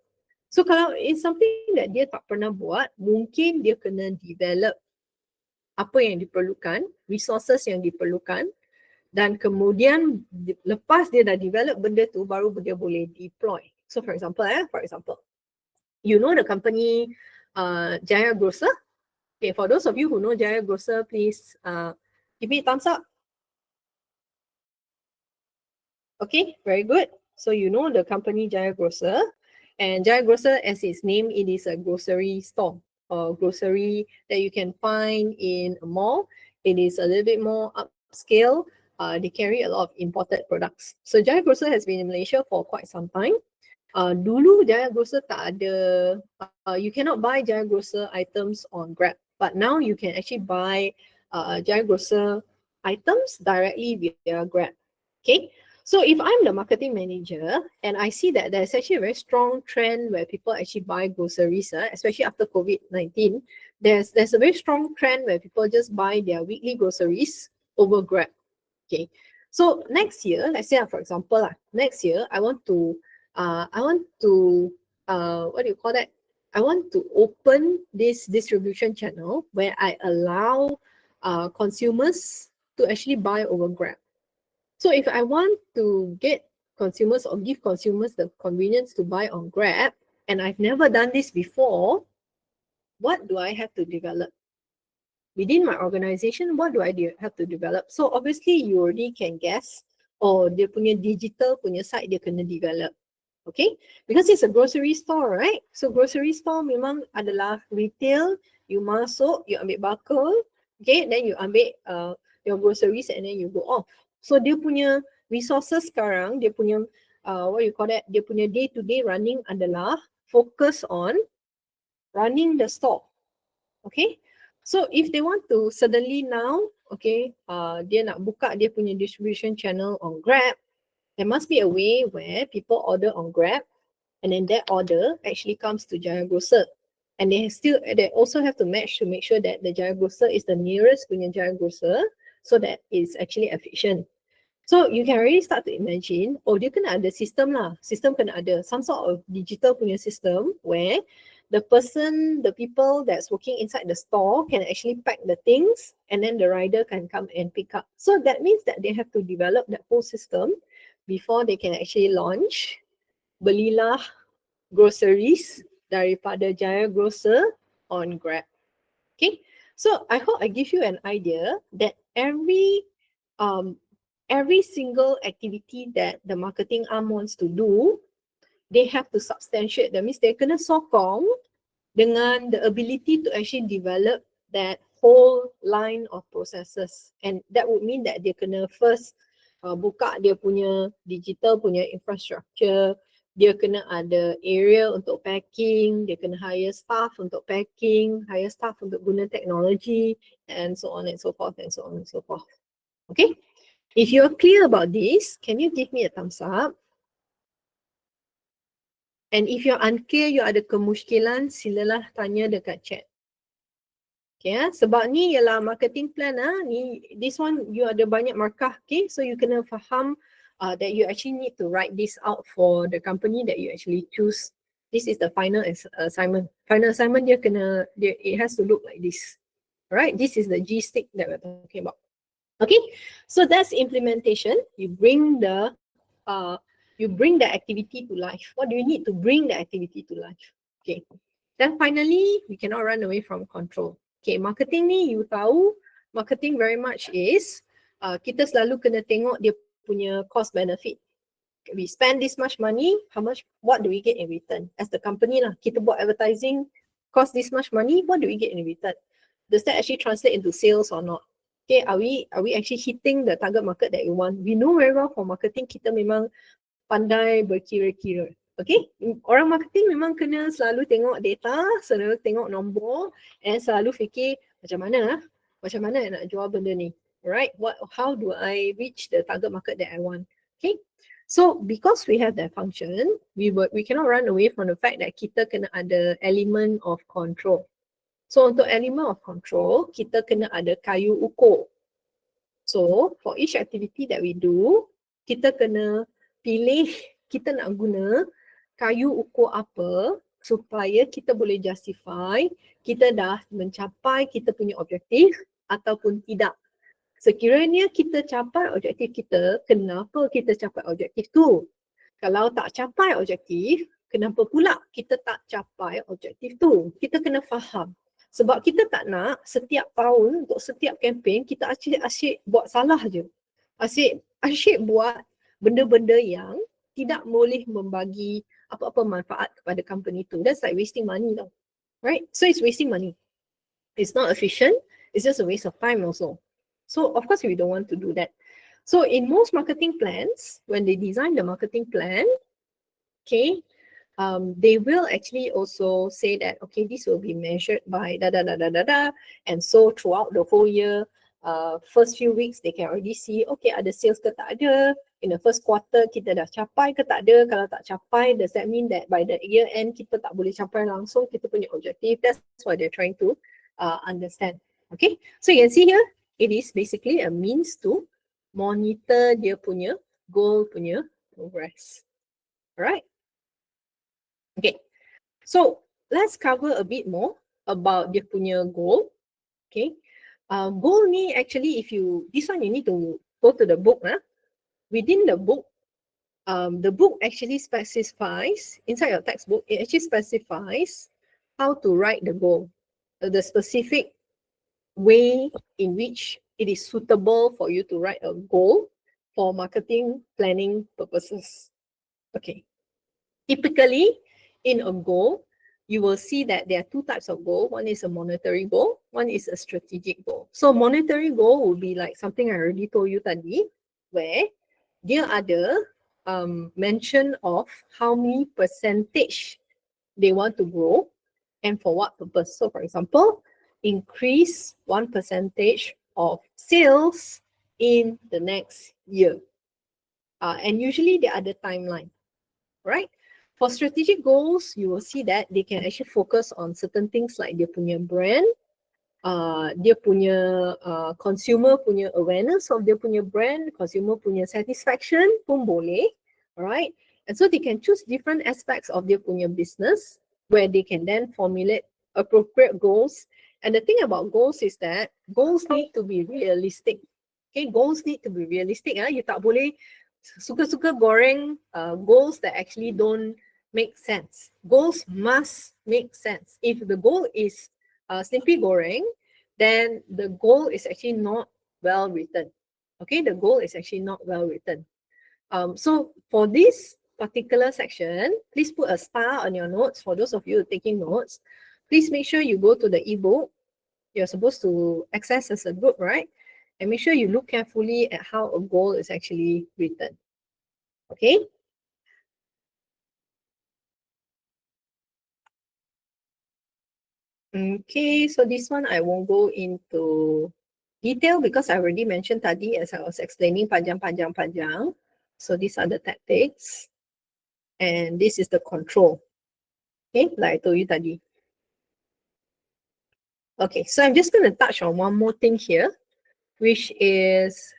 So kalau it's something that dia tak pernah buat, mungkin dia kena develop apa yang diperlukan, resources yang diperlukan, dan kemudian lepas dia dah develop benda tu, baru dia boleh deploy. So for example, the company Jaya Grocer. Okay, for those of you who know Jaya Grocer, please give me a thumbs up. Okay, very good. So you know the company Jaya Grocer, and Jaya Grocer, as its name, it is a grocery store or grocery that you can find in a mall. It is a little bit more upscale. They carry a lot of imported products. So Jaya Grocer has been in Malaysia for quite some time. Dulu Jaya Grocer tak ada, you cannot buy Jaya Grocer items on Grab, but now you can actually buy Jaya Grocer items directly via Grab. Okay, so if I'm the marketing manager and I see that there's actually a very strong trend where people actually buy groceries, especially after COVID-19, there's a very strong trend where people just buy their weekly groceries over Grab. Okay, so next year, let's say for example, next year I want to what do you call that? I want to open this distribution channel where I allow consumers to actually buy over Grab. So if I want to get consumers or give consumers the convenience to buy on Grab, and I've never done this before, what do I have to develop? Within my organization, what do I have to develop? So obviously you already can guess, dia punya digital punya side dia kena develop. Okay, because it's a grocery store, right? So grocery store memang adalah retail. You masuk, you ambil bakul, okay, then you ambil your groceries and then you go off. So dia punya resources sekarang, dia punya what you call that? Dia punya day-to-day running adalah focus on running the store. Okay, so if they want to suddenly now, okay, dia nak buka dia punya distribution channel on Grab, there must be a way where people order on Grab and then that order actually comes to Jaya Grocer. And they also have to match to make sure that the Jaya Grocer is the nearest punya Jaya Grocer so that it's actually efficient. So you can already start to imagine, dia kena ada system lah. System kena ada some sort of digital punya system where the people that's working inside the store can actually pack the things and then the rider can come and pick up. So that means that they have to develop that whole system before they can actually launch Belilah groceries daripada Jaya Grocer on Grab. Okay, so I hope I give you an idea that every single activity that the marketing arm wants to do, they have to substantiate. That means they kena sokong dengan the ability to actually develop that whole line of processes, and that would mean that dia kena first buka dia punya digital punya infrastructure, dia kena ada area untuk packing, dia kena hire staff untuk packing, hire staff untuk guna technology, and so on and so forth and so on and so forth. Okay, if you're clear about this, can you give me a thumbs up? And if you're unclear, you ada kemusykilan, silalah tanya dekat chat. Okay, sebab ni ialah marketing plan ni, this one you ada banyak markah, okay, so you kena faham that you actually need to write this out for the company that you actually choose. This is the final assignment. Final assignment it has to look like this. Alright, this is the G stick that we're talking about. Okay, so that's implementation. You bring the activity to life. What do you need to bring the activity to life? Okay, then finally, we cannot run away from control. Okay, marketing ni, you tahu, marketing very much is, kita selalu kena tengok dia punya cost benefit. We spend this much money, what do we get in return? As the company lah, kita buat advertising, cost this much money, what do we get in return? Does that actually translate into sales or not? Okay, are we actually hitting the target market that we want? We know very well for marketing, kita memang pandai berkira-kira. Okay, orang marketing memang kena selalu tengok data, selalu tengok nombor, and selalu fikir macam mana nak jual benda ni. Alright, how do I reach the target market that I want? Okay, so because we have that function, we cannot run away from the fact that kita kena ada element of control. So untuk element of control, kita kena ada kayu ukur. So for each activity that we do, kita kena pilih kita nak guna kayu ukur apa supaya kita boleh justify kita dah mencapai kita punya objektif ataupun tidak. Sekiranya kita capai objektif kita, kenapa kita capai objektif tu? Kalau tak capai objektif, kenapa pula kita tak capai objektif tu? Kita kena faham. Sebab kita tak nak setiap tahun untuk setiap kempen kita asyik buat salah je. Asyik buat benda-benda yang tidak boleh membagi apa-apa manfaat kepada company tu. That's like wasting money tau. Right? So it's wasting money. It's not efficient. It's just a waste of time also. So of course we don't want to do that. So in most marketing plans, when they design the marketing plan, okay, they will actually also say that, okay, this will be measured by da da da da da da, and so throughout the whole year, first few weeks they can already see, okay, ada sales ke tak ada, in the first quarter kita dah capai ke tak ada, kalau tak capai, does that mean that by the year end kita tak boleh capai langsung kita punya objective? That's what they're trying to understand. Okay, so you can see here, it is basically a means to monitor dia punya goal punya progress. Alright. Okay, so let's cover a bit more about dia punya goal. Okay, goal ni actually this one you need to go to the book. Within the book actually specifies, inside your textbook, it actually specifies how to write the goal, the specific way in which it is suitable for you to write a goal for marketing planning purposes. Okay, typically in a goal, you will see that there are two types of goal. One is a monetary goal, one is a strategic goal. So monetary goal will be like something I already told you tadi, where dia ada mention of how many percentage they want to grow and for what purpose. So for example, increase 1% of sales in the next year. And usually they are the timeline, right? For strategic goals, you will see that they can actually focus on certain things like dia punya brand, dia punya consumer punya awareness of dia punya brand, consumer punya satisfaction pun boleh, alright? And so they can choose different aspects of their punya business where they can then formulate appropriate goals. And the thing about goals is that goals need to be realistic. Okay, goals need to be realistic. You tak boleh suka-suka goreng goals that actually don't make sense. Goals must make sense. If the goal is simply goreng, then the goal is actually not well written. Okay, the goal is actually not well written. So for this particular section, please put a star on your notes. For those of you taking notes, please make sure you go to the ebook. You're supposed to access as a group, right? And make sure you look carefully at how a goal is actually written. Okay. Okay, so this one I won't go into detail because I already mentioned tadi as I was explaining panjang. So these are the tactics and this is the control. Okay, like I told you tadi. Okay, so I'm just going to touch on one more thing here, which is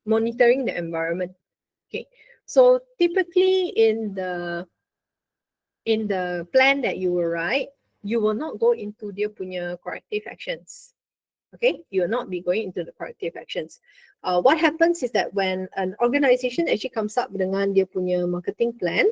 monitoring the environment. Okay, so typically in the plan that you will write, you will not go into dia punya corrective actions. Okay, you will not be going into the corrective actions. What happens is that when an organization actually comes up dengan dia punya marketing plan,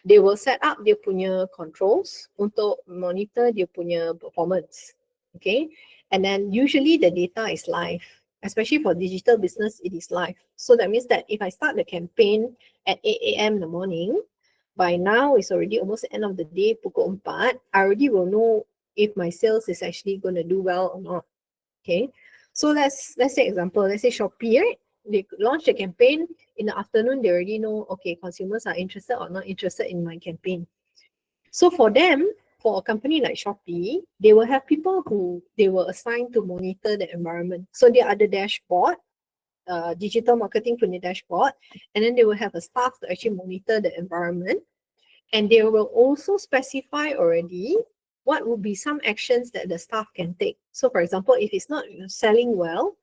they will set up dia punya controls untuk monitor dia punya performance. Okay, and then usually the data is live, especially for digital business, it is live. So that means that if I start the campaign at 8 a.m. in the morning, by now it's already almost the end of the day, pukul 4, I already will know if my sales is actually going to do well or not. Okay, so let's say example, let's say Shopee, right? They launch the campaign in the afternoon, they already know, okay, consumers are interested or not interested in my campaign. So for them, for a company like Shopee, they will have people who they will assign to monitor the environment. So they are the dashboard, digital marketing punya dashboard, and then they will have a staff to actually monitor the environment. And they will also specify already what would be some actions that the staff can take. So for example, if it's not selling well,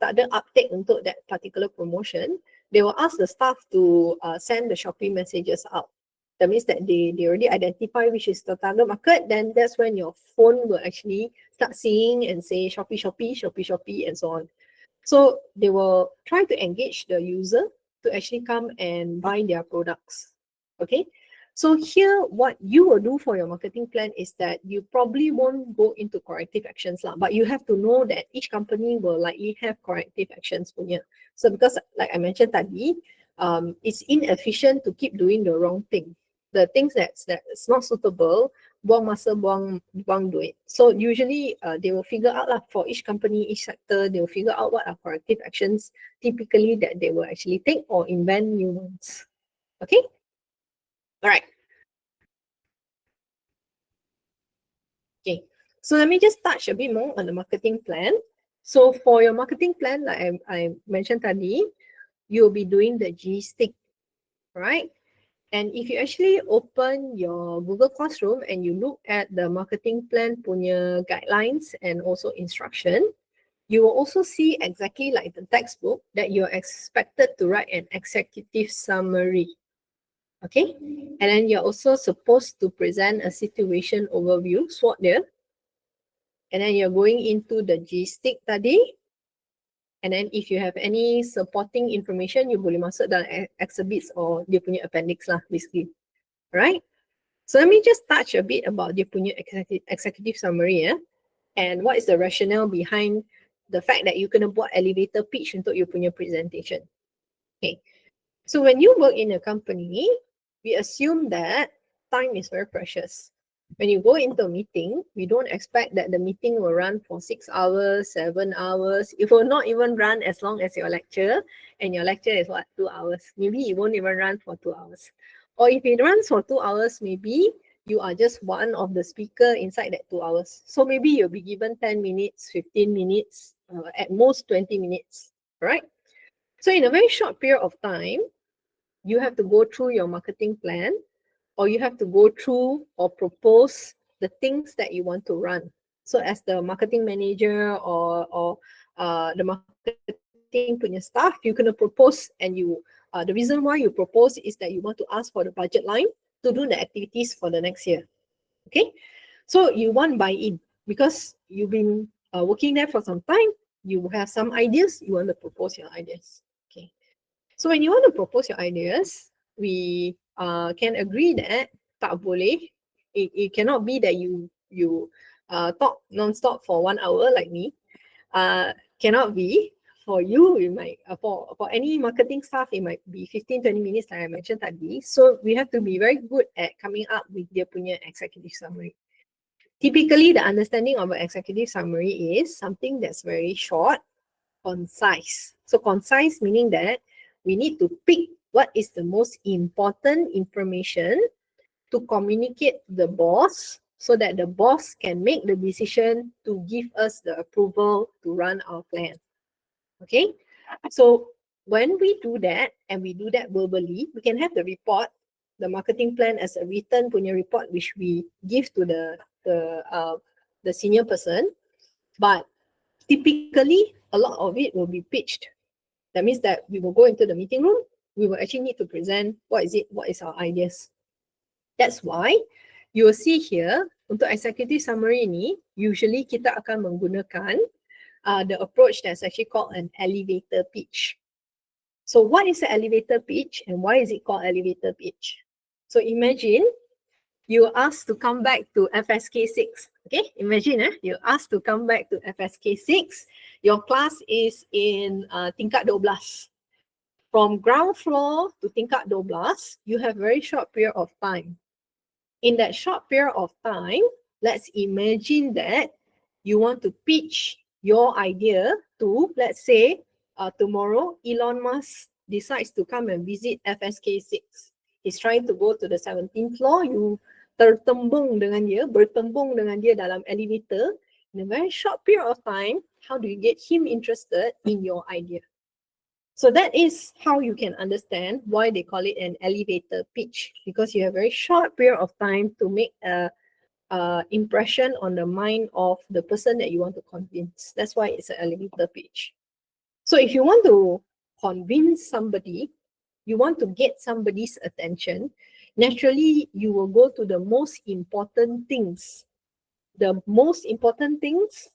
tak ada uptake untuk that particular promotion, they will ask the staff to send the Shopee messages out. That means that they already identify which is the target market, then that's when your phone will actually start seeing and say Shopee, Shopee, Shopee, Shopee, and so on. So they will try to engage the user to actually come and buy their products. Okay. So here, what you will do for your marketing plan is that you probably won't go into corrective actions lah, but you have to know that each company will likely have corrective actions punya. So because like I mentioned tadi, it's inefficient to keep doing the wrong thing. The things that's not suitable, buang masa, buang duit. So usually they will figure out lah, for each company, each sector, they will figure out what are corrective actions typically that they will actually take or invent new ones. Okay? All right. Okay. So let me just touch a bit more on the marketing plan. So for your marketing plan, like I mentioned tadi, you'll be doing the G-Stick, right? And if you actually open your Google Classroom and you look at the marketing plan punya guidelines and also instruction, you will also see exactly like the textbook that you're expected to write an executive summary. Okay, and then you're also supposed to present a situation overview, SWOT there. And then you're going into the G-Stick tadi. And then if you have any supporting information, you boleh masuk dalam exhibits or dia punya appendix lah, basically. Right? So let me just touch a bit about dia punya executive summary. And what is the rationale behind the fact that you kena buat elevator pitch untuk you punya presentation. Okay. So when you work in a company, we assume that time is very precious. When you go into a meeting, we don't expect that the meeting will run for 6 hours, 7 hours. It will not even run as long as your lecture, and your lecture is what, 2 hours. Maybe it won't even run for 2 hours. Or if it runs for 2 hours, maybe you are just one of the speaker inside that 2 hours. So maybe you'll be given 10 minutes, 15 minutes, at most 20 minutes, right? So in a very short period of time, you have to go through your marketing plan, or you have to go through or propose the things that you want to run. So as the marketing manager or the marketing punya staff, you can propose, and you the reason why you propose is that you want to ask for the budget line to do the activities for the next year. Okay, so you want buy-in because you've been working there for some time. You have some ideas. You want to propose your ideas. Okay, so when you want to propose your ideas, we can agree that tak boleh. It cannot be that you talk non-stop for 1 hour like me. Cannot be. For you, it might for any marketing staff, it might be 15-20 minutes like I mentioned tadi. So we have to be very good at coming up with their punya executive summary. Typically, the understanding of an executive summary is something that's very short, concise. So concise meaning that we need to pick what is the most important information to communicate to the boss so that the boss can make the decision to give us the approval to run our plan. Okay, so when we do that, and we do that verbally, we can have the report, the marketing plan as a written punya report, which we give to the senior person. But typically, a lot of it will be pitched. That means that we will go into the meeting room, we will actually need to present what is our ideas. That's why you will see here, untuk executive summary ni, usually kita akan menggunakan the approach that's actually called an elevator pitch. So what is an elevator pitch and why is it called elevator pitch? So imagine you asked to come back to FSK 6. Okay, imagine you asked to come back to FSK 6. Your class is in tingkat 12. From ground floor to tingkat 12, you have very short period of time. In that short period of time, let's imagine that you want to pitch your idea to, let's say, tomorrow, Elon Musk decides to come and visit FSK 6. He's trying to go to the 17th floor. You bertembung dengan dia dalam elevator. In a very short period of time, how do you get him interested in your idea? So that is how you can understand why they call it an elevator pitch, because you have a very short period of time to make a impression on the mind of the person that you want to convince. That's why it's an elevator pitch. So if you want to convince somebody, you want to get somebody's attention, naturally you will go to the most important things. The most important things,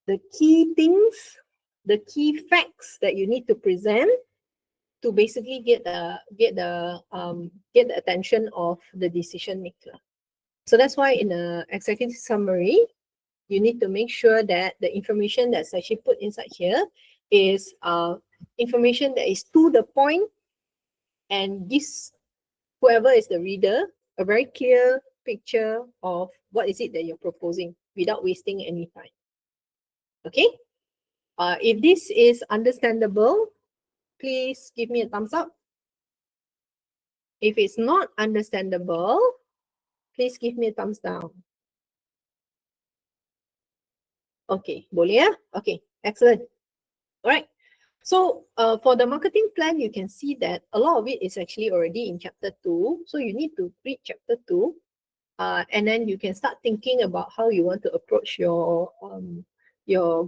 the key things, the key facts that you need to present to basically get the attention of the decision maker. So that's why in the executive summary, you need to make sure that the information that's actually put inside here is information that is to the point and gives whoever is the reader a very clear picture of what is it that you're proposing without wasting any time. Okay? If this is understandable, please give me a thumbs up. If it's not understandable, please give me a thumbs down. Okay, boleh ya? Okay, excellent. All right. So for the marketing plan, you can see that a lot of it is actually already in chapter 2. So you need to read chapter 2 and then you can start thinking about how you want to approach your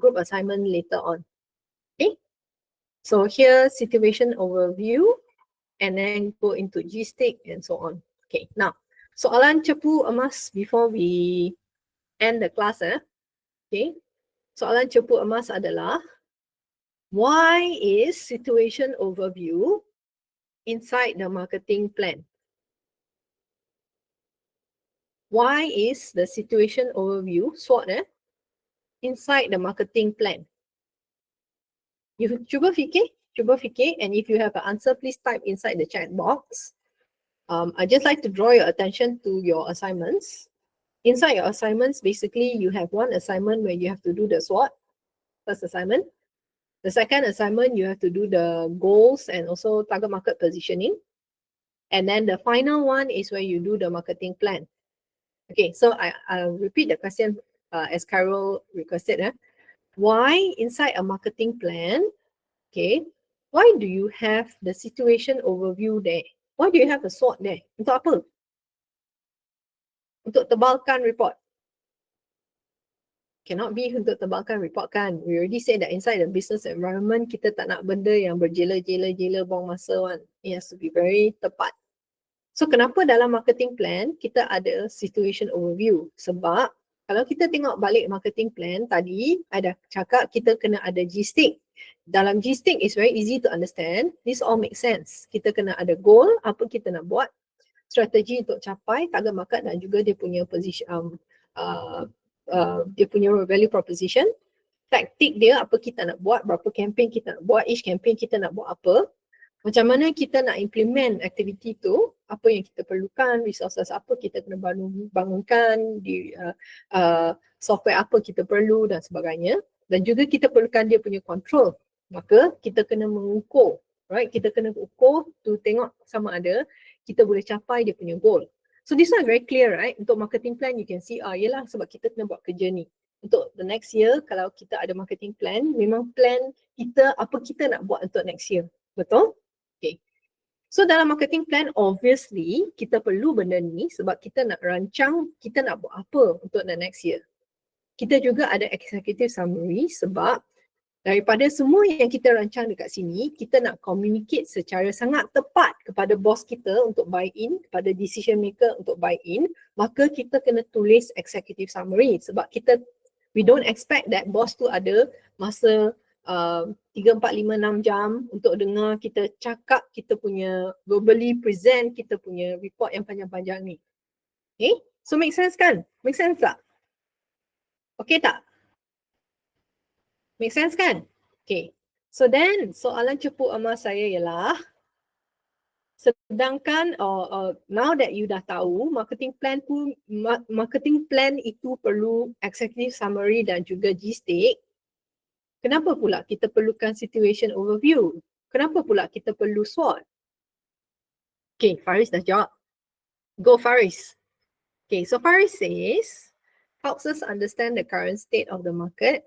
group assignment later on. Okay. So here, situation overview, and then go into G-Stick and so on. Okay, now, soalan cepu emas before we end the class. Okay, soalan cepu emas adalah, why is situation overview inside the marketing plan? Why is the situation overview, SWOT, inside the marketing plan? You cuba fikir, and if you have an answer, please type inside the chat box. I just like to draw your attention to your assignments. Inside your assignments, basically, you have one assignment where you have to do the SWOT, first assignment. The second assignment, you have to do the goals and also target market positioning. And then the final one is where you do the marketing plan. Okay, so I'll repeat the question as Carol requested. Why inside a marketing plan, okay, why do you have the situation overview there? Why do you have a SWOT there? Untuk apa? Untuk tebalkan report. Cannot be untuk tebalkan report kan. We already said that inside the business environment, kita tak nak benda yang berjela-jela buang masa kan. It has to be very tepat. So kenapa dalam marketing plan, kita ada situation overview? Sebab kalau kita tengok balik marketing plan tadi, ada cakap kita kena ada G-Stick. Dalam G-Stick is very easy to understand. This all makes sense. Kita kena ada goal, apa kita nak buat, strategi untuk capai target market dan juga dia punya position, dia punya value proposition, taktik dia apa kita nak buat, berapa campaign kita nak buat, each campaign kita nak buat apa, macam mana kita nak implement aktiviti tu, apa yang kita perlukan, resources apa kita kena bangunkan, di software apa kita perlu dan sebagainya, dan juga kita perlukan dia punya control. Maka kita kena mengukur, right? Kita kena ukur tu tengok sama ada kita boleh capai dia punya goal. So this one very clear, right? Untuk marketing plan you can see, yelah sebab kita kena buat kerja ni. Untuk the next year, kalau kita ada marketing plan, memang plan kita apa kita nak buat untuk next year. Betul? Okay. So dalam marketing plan, obviously kita perlu benda ni sebab kita nak rancang, kita nak buat apa untuk the next year. Kita juga ada executive summary sebab daripada semua yang kita rancang dekat sini, kita nak communicate secara sangat tepat kepada bos kita untuk buy in, kepada decision maker untuk buy in, maka kita kena tulis executive summary sebab we don't expect that boss tu ada masa 3, 4, 5, 6 jam untuk dengar kita cakap, kita punya verbally present, kita punya report yang panjang-panjang ni. Okay, so make sense kan? Make sense tak? Okay tak? Make sense kan? Okay. So then, soalan cepu emas saya ialah, sedangkan now that you dah tahu, marketing plan itu perlu executive summary dan juga G-Stick, kenapa pula kita perlukan situation overview? Kenapa pula kita perlu SWOT? Okay, Faris dah jawab. Go Faris. Okay, so Faris says, helps us understand the current state of the market,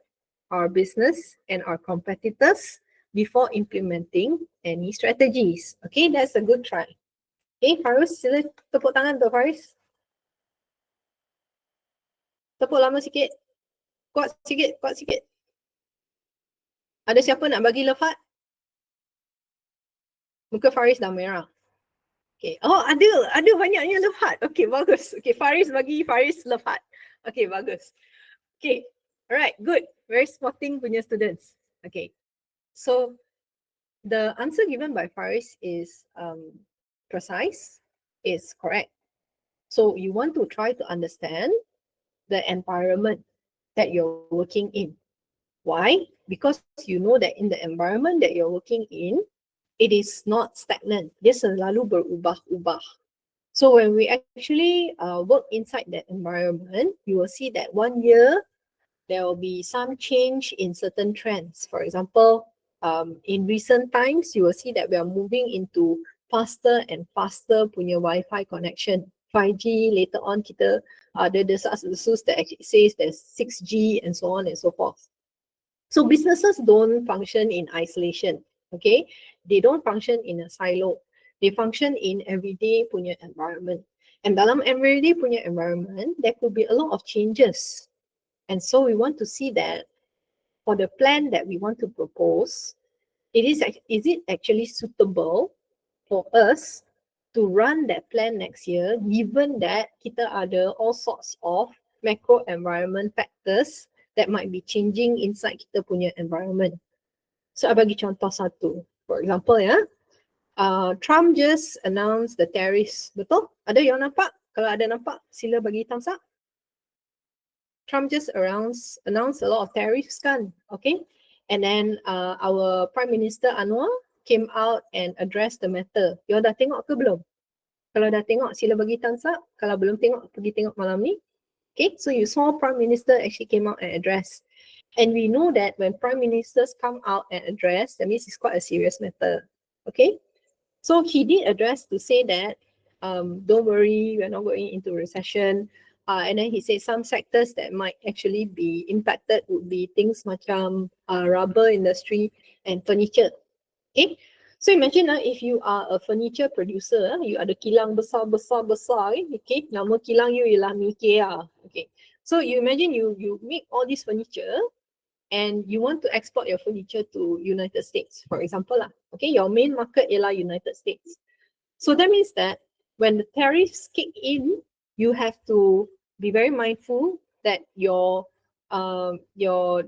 our business and our competitors before implementing any strategies. Okay, that's a good try. Okay, Faris, sila tepuk tangan untuk Faris. Tepuk lama sikit. Kuat sikit, kuat sikit. Ada siapa nak bagi love heart? Muka Faris dah merah. Okay, ada banyaknya love heart. Okay, bagus. Okay, Faris bagi Faris love heart. Okay, bagus. Okay, alright, good. Very sporting punya students. Okay, so the answer given by Faris is precise, is correct. So you want to try to understand the environment that you're working in. Why? Because you know that in the environment that you're working in, it is not stagnant. Dia selalu berubah-ubah. So when we actually work inside that environment, you will see that 1 year, there will be some change in certain trends. For example, in recent times, you will see that we are moving into faster and faster punya Wi-Fi connection. 5G, later on kita ada desas-desus that actually says there's 6G and so on and so forth. So businesses don't function in isolation, okay? They don't function in a silo. They function in everyday punya environment. And dalam everyday punya environment, there could be a lot of changes. And so we want to see that for the plan that we want to propose, is it actually suitable for us to run that plan next year, given that kita ada all sorts of macro environment factors that might be changing inside kita punya environment. So, I bagi contoh satu. For example, Trump just announced the tariffs. Betul? Ada yang nampak? Kalau ada nampak, sila bagi thumbs up. Trump just announced a lot of tariffs kan, okay? And then our Prime Minister Anwar came out and addressed the matter. You dah tengok ke belum? Kalau dah tengok, sila bagi thumbs up. Kalau belum tengok, pergi tengok malam ni. Okay, so you saw Prime Minister actually came out and addressed. And we know that when Prime Ministers come out and address, that means it's quite a serious matter. Okay, so he did address to say that, don't worry, we're not going into recession. And then he said some sectors that might actually be impacted would be things macam rubber industry and furniture. Okay, so imagine if you are a furniture producer, you ada kilang besar, okay, nama kilang you ialah Mikea. Okay, so you imagine you make all this furniture and you want to export your furniture to United States, for example lah. Okay, your main market ialah United States. So that means that when the tariffs kick in, you have to be very mindful that your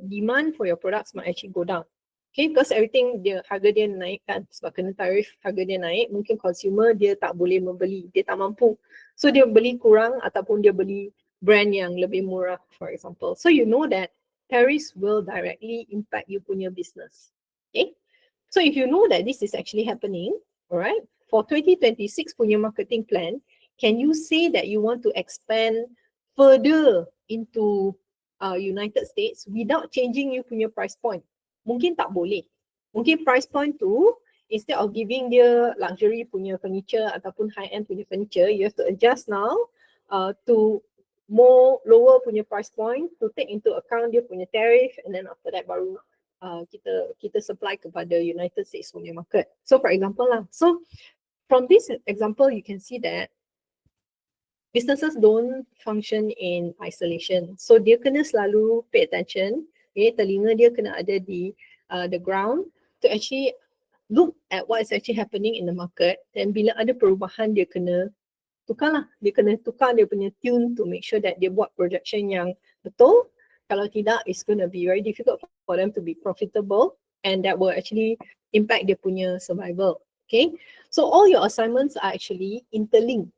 demand for your products might actually go down. Okay, because everything harga dia naik kan, sebab kena tarif harga dia naik, mungkin consumer dia tak boleh membeli, dia tak mampu. So dia beli kurang ataupun dia beli brand yang lebih murah, for example. So you know that tariffs will directly impact you punya business. Okay, so if you know that this is actually happening, alright, for 2026 punya marketing plan, can you say that you want to expand further into United States without changing you punya price point? Mungkin tak boleh. Mungkin price point tu, instead of giving dia luxury punya furniture ataupun high-end punya furniture, you have to adjust now to more lower punya price point to take into account dia punya tariff, and then after that baru kita supply kepada United States punya market. So for example lah, so from this example you can see that businesses don't function in isolation. So dia kena selalu pay attention, okay, telinga dia kena ada di the ground to actually look at what is actually happening in the market, dan bila ada perubahan dia kena tukar lah, dia kena tukar dia punya tune to make sure that dia buat projection yang betul. Kalau tidak, it's going to be very difficult for them to be profitable, and that will actually impact dia punya survival. Okay, so all your assignments are actually interlinked.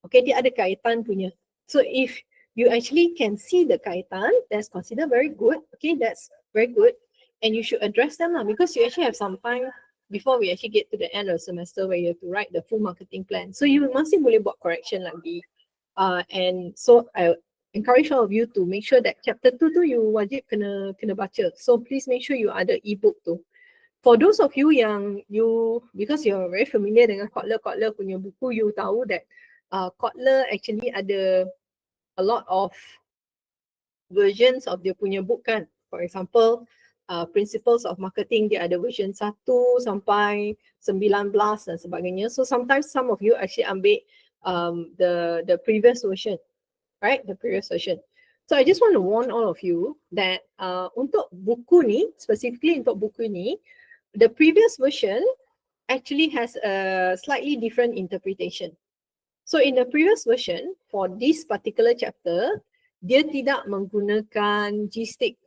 Okay, dia ada kaitan punya. So if you actually can see the kaitan, that's considered very good. Okay, that's very good. And you should address them lah, because you actually have some time before we actually get to the end of the semester where you have to write the full marketing plan. So you masih boleh buat correction lagi. And so I encourage all of you to make sure that chapter 2 tu you wajib kena baca. So please make sure you ada ebook tu. For those of you yang because you're very familiar dengan Kotler punya buku, you tahu that Kotler actually ada a lot of versions of dia punya book kan. For example, Principles of Marketing, dia ada version 1 sampai 19 dan sebagainya. So sometimes some of you actually ambil the previous version, right? The previous version. So I just want to warn all of you that untuk buku ni, specifically untuk buku ni, the previous version actually has a slightly different interpretation. So in the previous version, for this particular chapter, dia tidak menggunakan G-stick.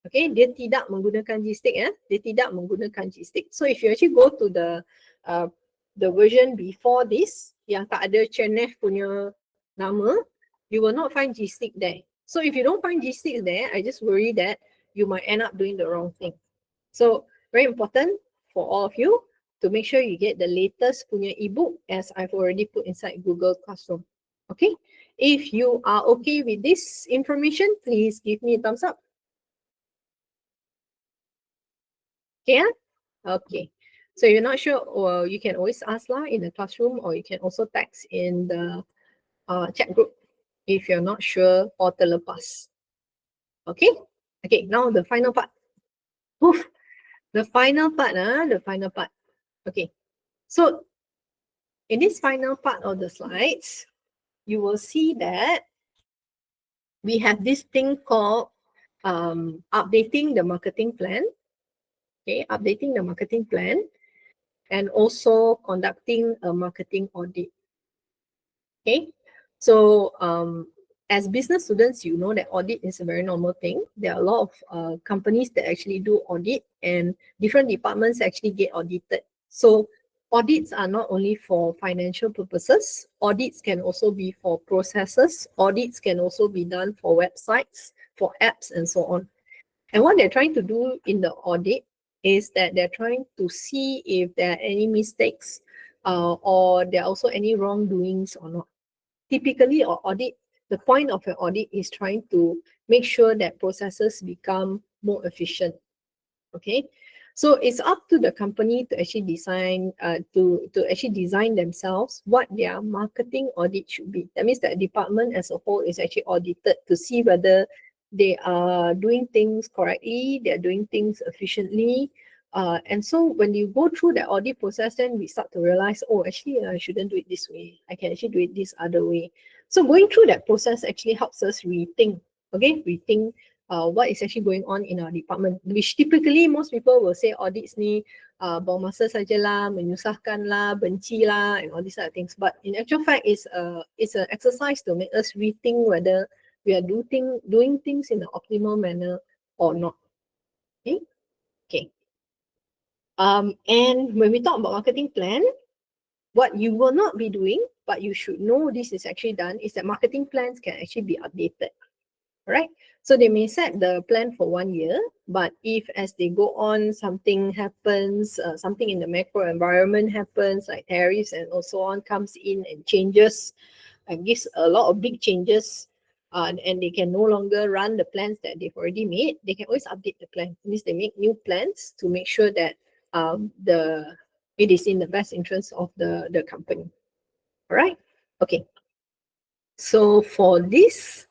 Okay, dia tidak menggunakan Gstick ya. Dia tidak menggunakan Gstick. So if you actually go to the version before this yang tak ada Cenef punya nama, you will not find Gstick there. So if you don't find Gstick there, I just worry that you might end up doing the wrong thing. So very important for all of you to make sure you get the latest punya ebook as I've already put inside Google Classroom. Okay, if you are okay with this information, please give me a thumbs up. Okay, okay. So you're not sure, or you can always ask lah in the classroom, or you can also text in the chat group if you're not sure or terlepas. Okay, okay. Now the final part. Oof, the final part, the final part. Okay, so in this final part of the slides, you will see that we have this thing called updating the marketing plan. Okay, updating the marketing plan, and also conducting a marketing audit. Okay, so as business students, you know that audit is a very normal thing. There are a lot of companies that actually do audit, and different departments actually get audited. So audits are not only for financial purposes. Audits can also be for processes. Audits can also be done for websites, for apps, and so on. And what they're trying to do in the audit is that they're trying to see if there are any mistakes or there are also any wrongdoings or not. Typically, or audit, the point of an audit is trying to make sure that processes become more efficient. Okay, so it's up to the company to actually design to actually design themselves what their marketing audit should be. That means that department as a whole is actually audited to see whether they are doing things correctly, they're doing things efficiently. And so when you go through the audit process, then we start to realize, oh, actually, I shouldn't do it this way. I can actually do it this other way. So going through that process actually helps us rethink, okay, rethink what is actually going on in our department, which typically most people will say audits ni buang masa sajalah, menyusahkan lah, benci lah, and all these other things. But in actual fact, it's an exercise to make us rethink whether we are doing things in an optimal manner or not. Okay. Okay. And when we talk about marketing plan, what you will not be doing, but you should know this is actually done, is that marketing plans can actually be updated. Right? So they may set the plan for 1 year, but if as they go on, something happens, something in the macro environment happens, like tariffs and so on comes in and changes, and gives a lot of big changes, and they can no longer run the plans that they've already made, they can always update the plan. At least they make new plans to make sure that it is in the best interest of the company. All right? Okay. So for this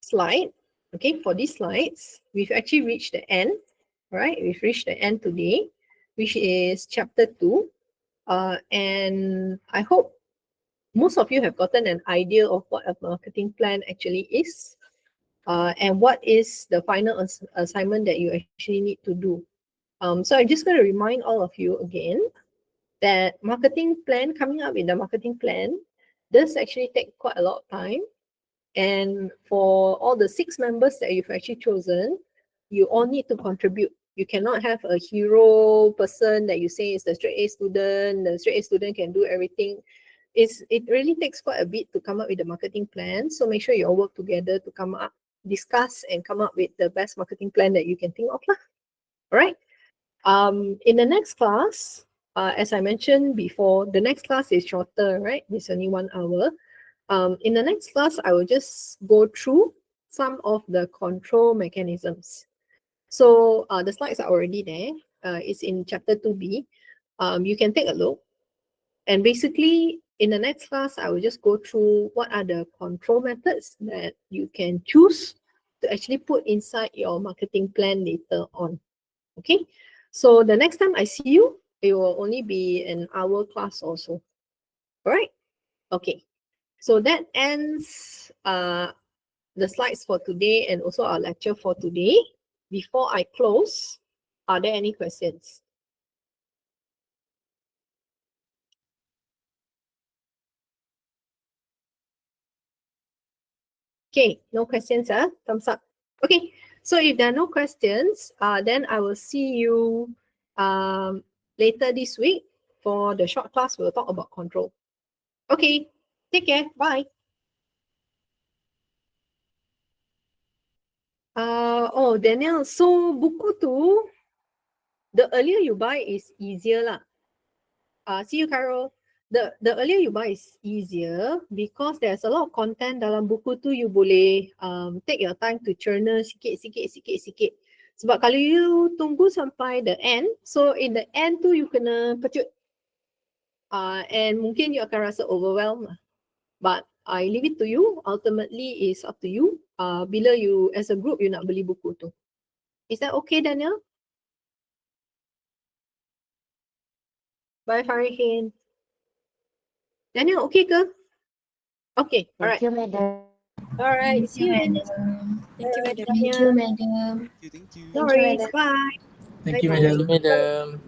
slide, okay, for these slides, we've actually reached the end, right? We've reached the end today, which is chapter 2. And I hope most of you have gotten an idea of what a marketing plan actually is, and what is the final assignment that you actually need to do. So I'm just going to remind all of you again that marketing plan, coming up with the marketing plan, does actually take quite a lot of time. And for all the 6 members that you've actually chosen, you all need to contribute. You cannot have a hero person that you say is the straight A student. The straight A student can do everything. It really takes quite a bit to come up with a marketing plan. So make sure you all work together to come up, discuss, and come up with the best marketing plan that you can think of. All right. In the next class, as I mentioned before, the next class is shorter, right? It's only 1 hour. In the next class, I will just go through some of the control mechanisms. So the slides are already there. It's in chapter 2B. You can take a look. And basically, in the next class, I will just go through what are the control methods that you can choose to actually put inside your marketing plan later on. Okay, so the next time I see you, it will only be an hour class also. All right, okay. So that ends the slides for today and also our lecture for today. Before I close, are there any questions? Okay, no questions, thumbs up. Okay, so if there are no questions, then I will see you later this week for the short class. We'll talk about control. Okay, take care. Bye. Oh, Daniel, so buku tu, the earlier you buy is easier lah. See you, Carol. The earlier you buy is easier because there's a lot of content dalam buku tu. You boleh take your time to churn sikit. Sebab kalau you tunggu sampai the end, so in the end tu you kena pecut. And mungkin you akan rasa overwhelmed. But I leave it to you. Ultimately, it's up to you. Bila you as a group you nak beli buku tu. Is that okay, Daniel? Bye, Farihin. Daniel, okay ke? Okay, all right. Thank you, madam. All right, Thank see you, you. madam. Thank you, madam. Thank you, madam. Thank you. No Thank you, worries, madam. bye. Thank you, Bye-bye. madam.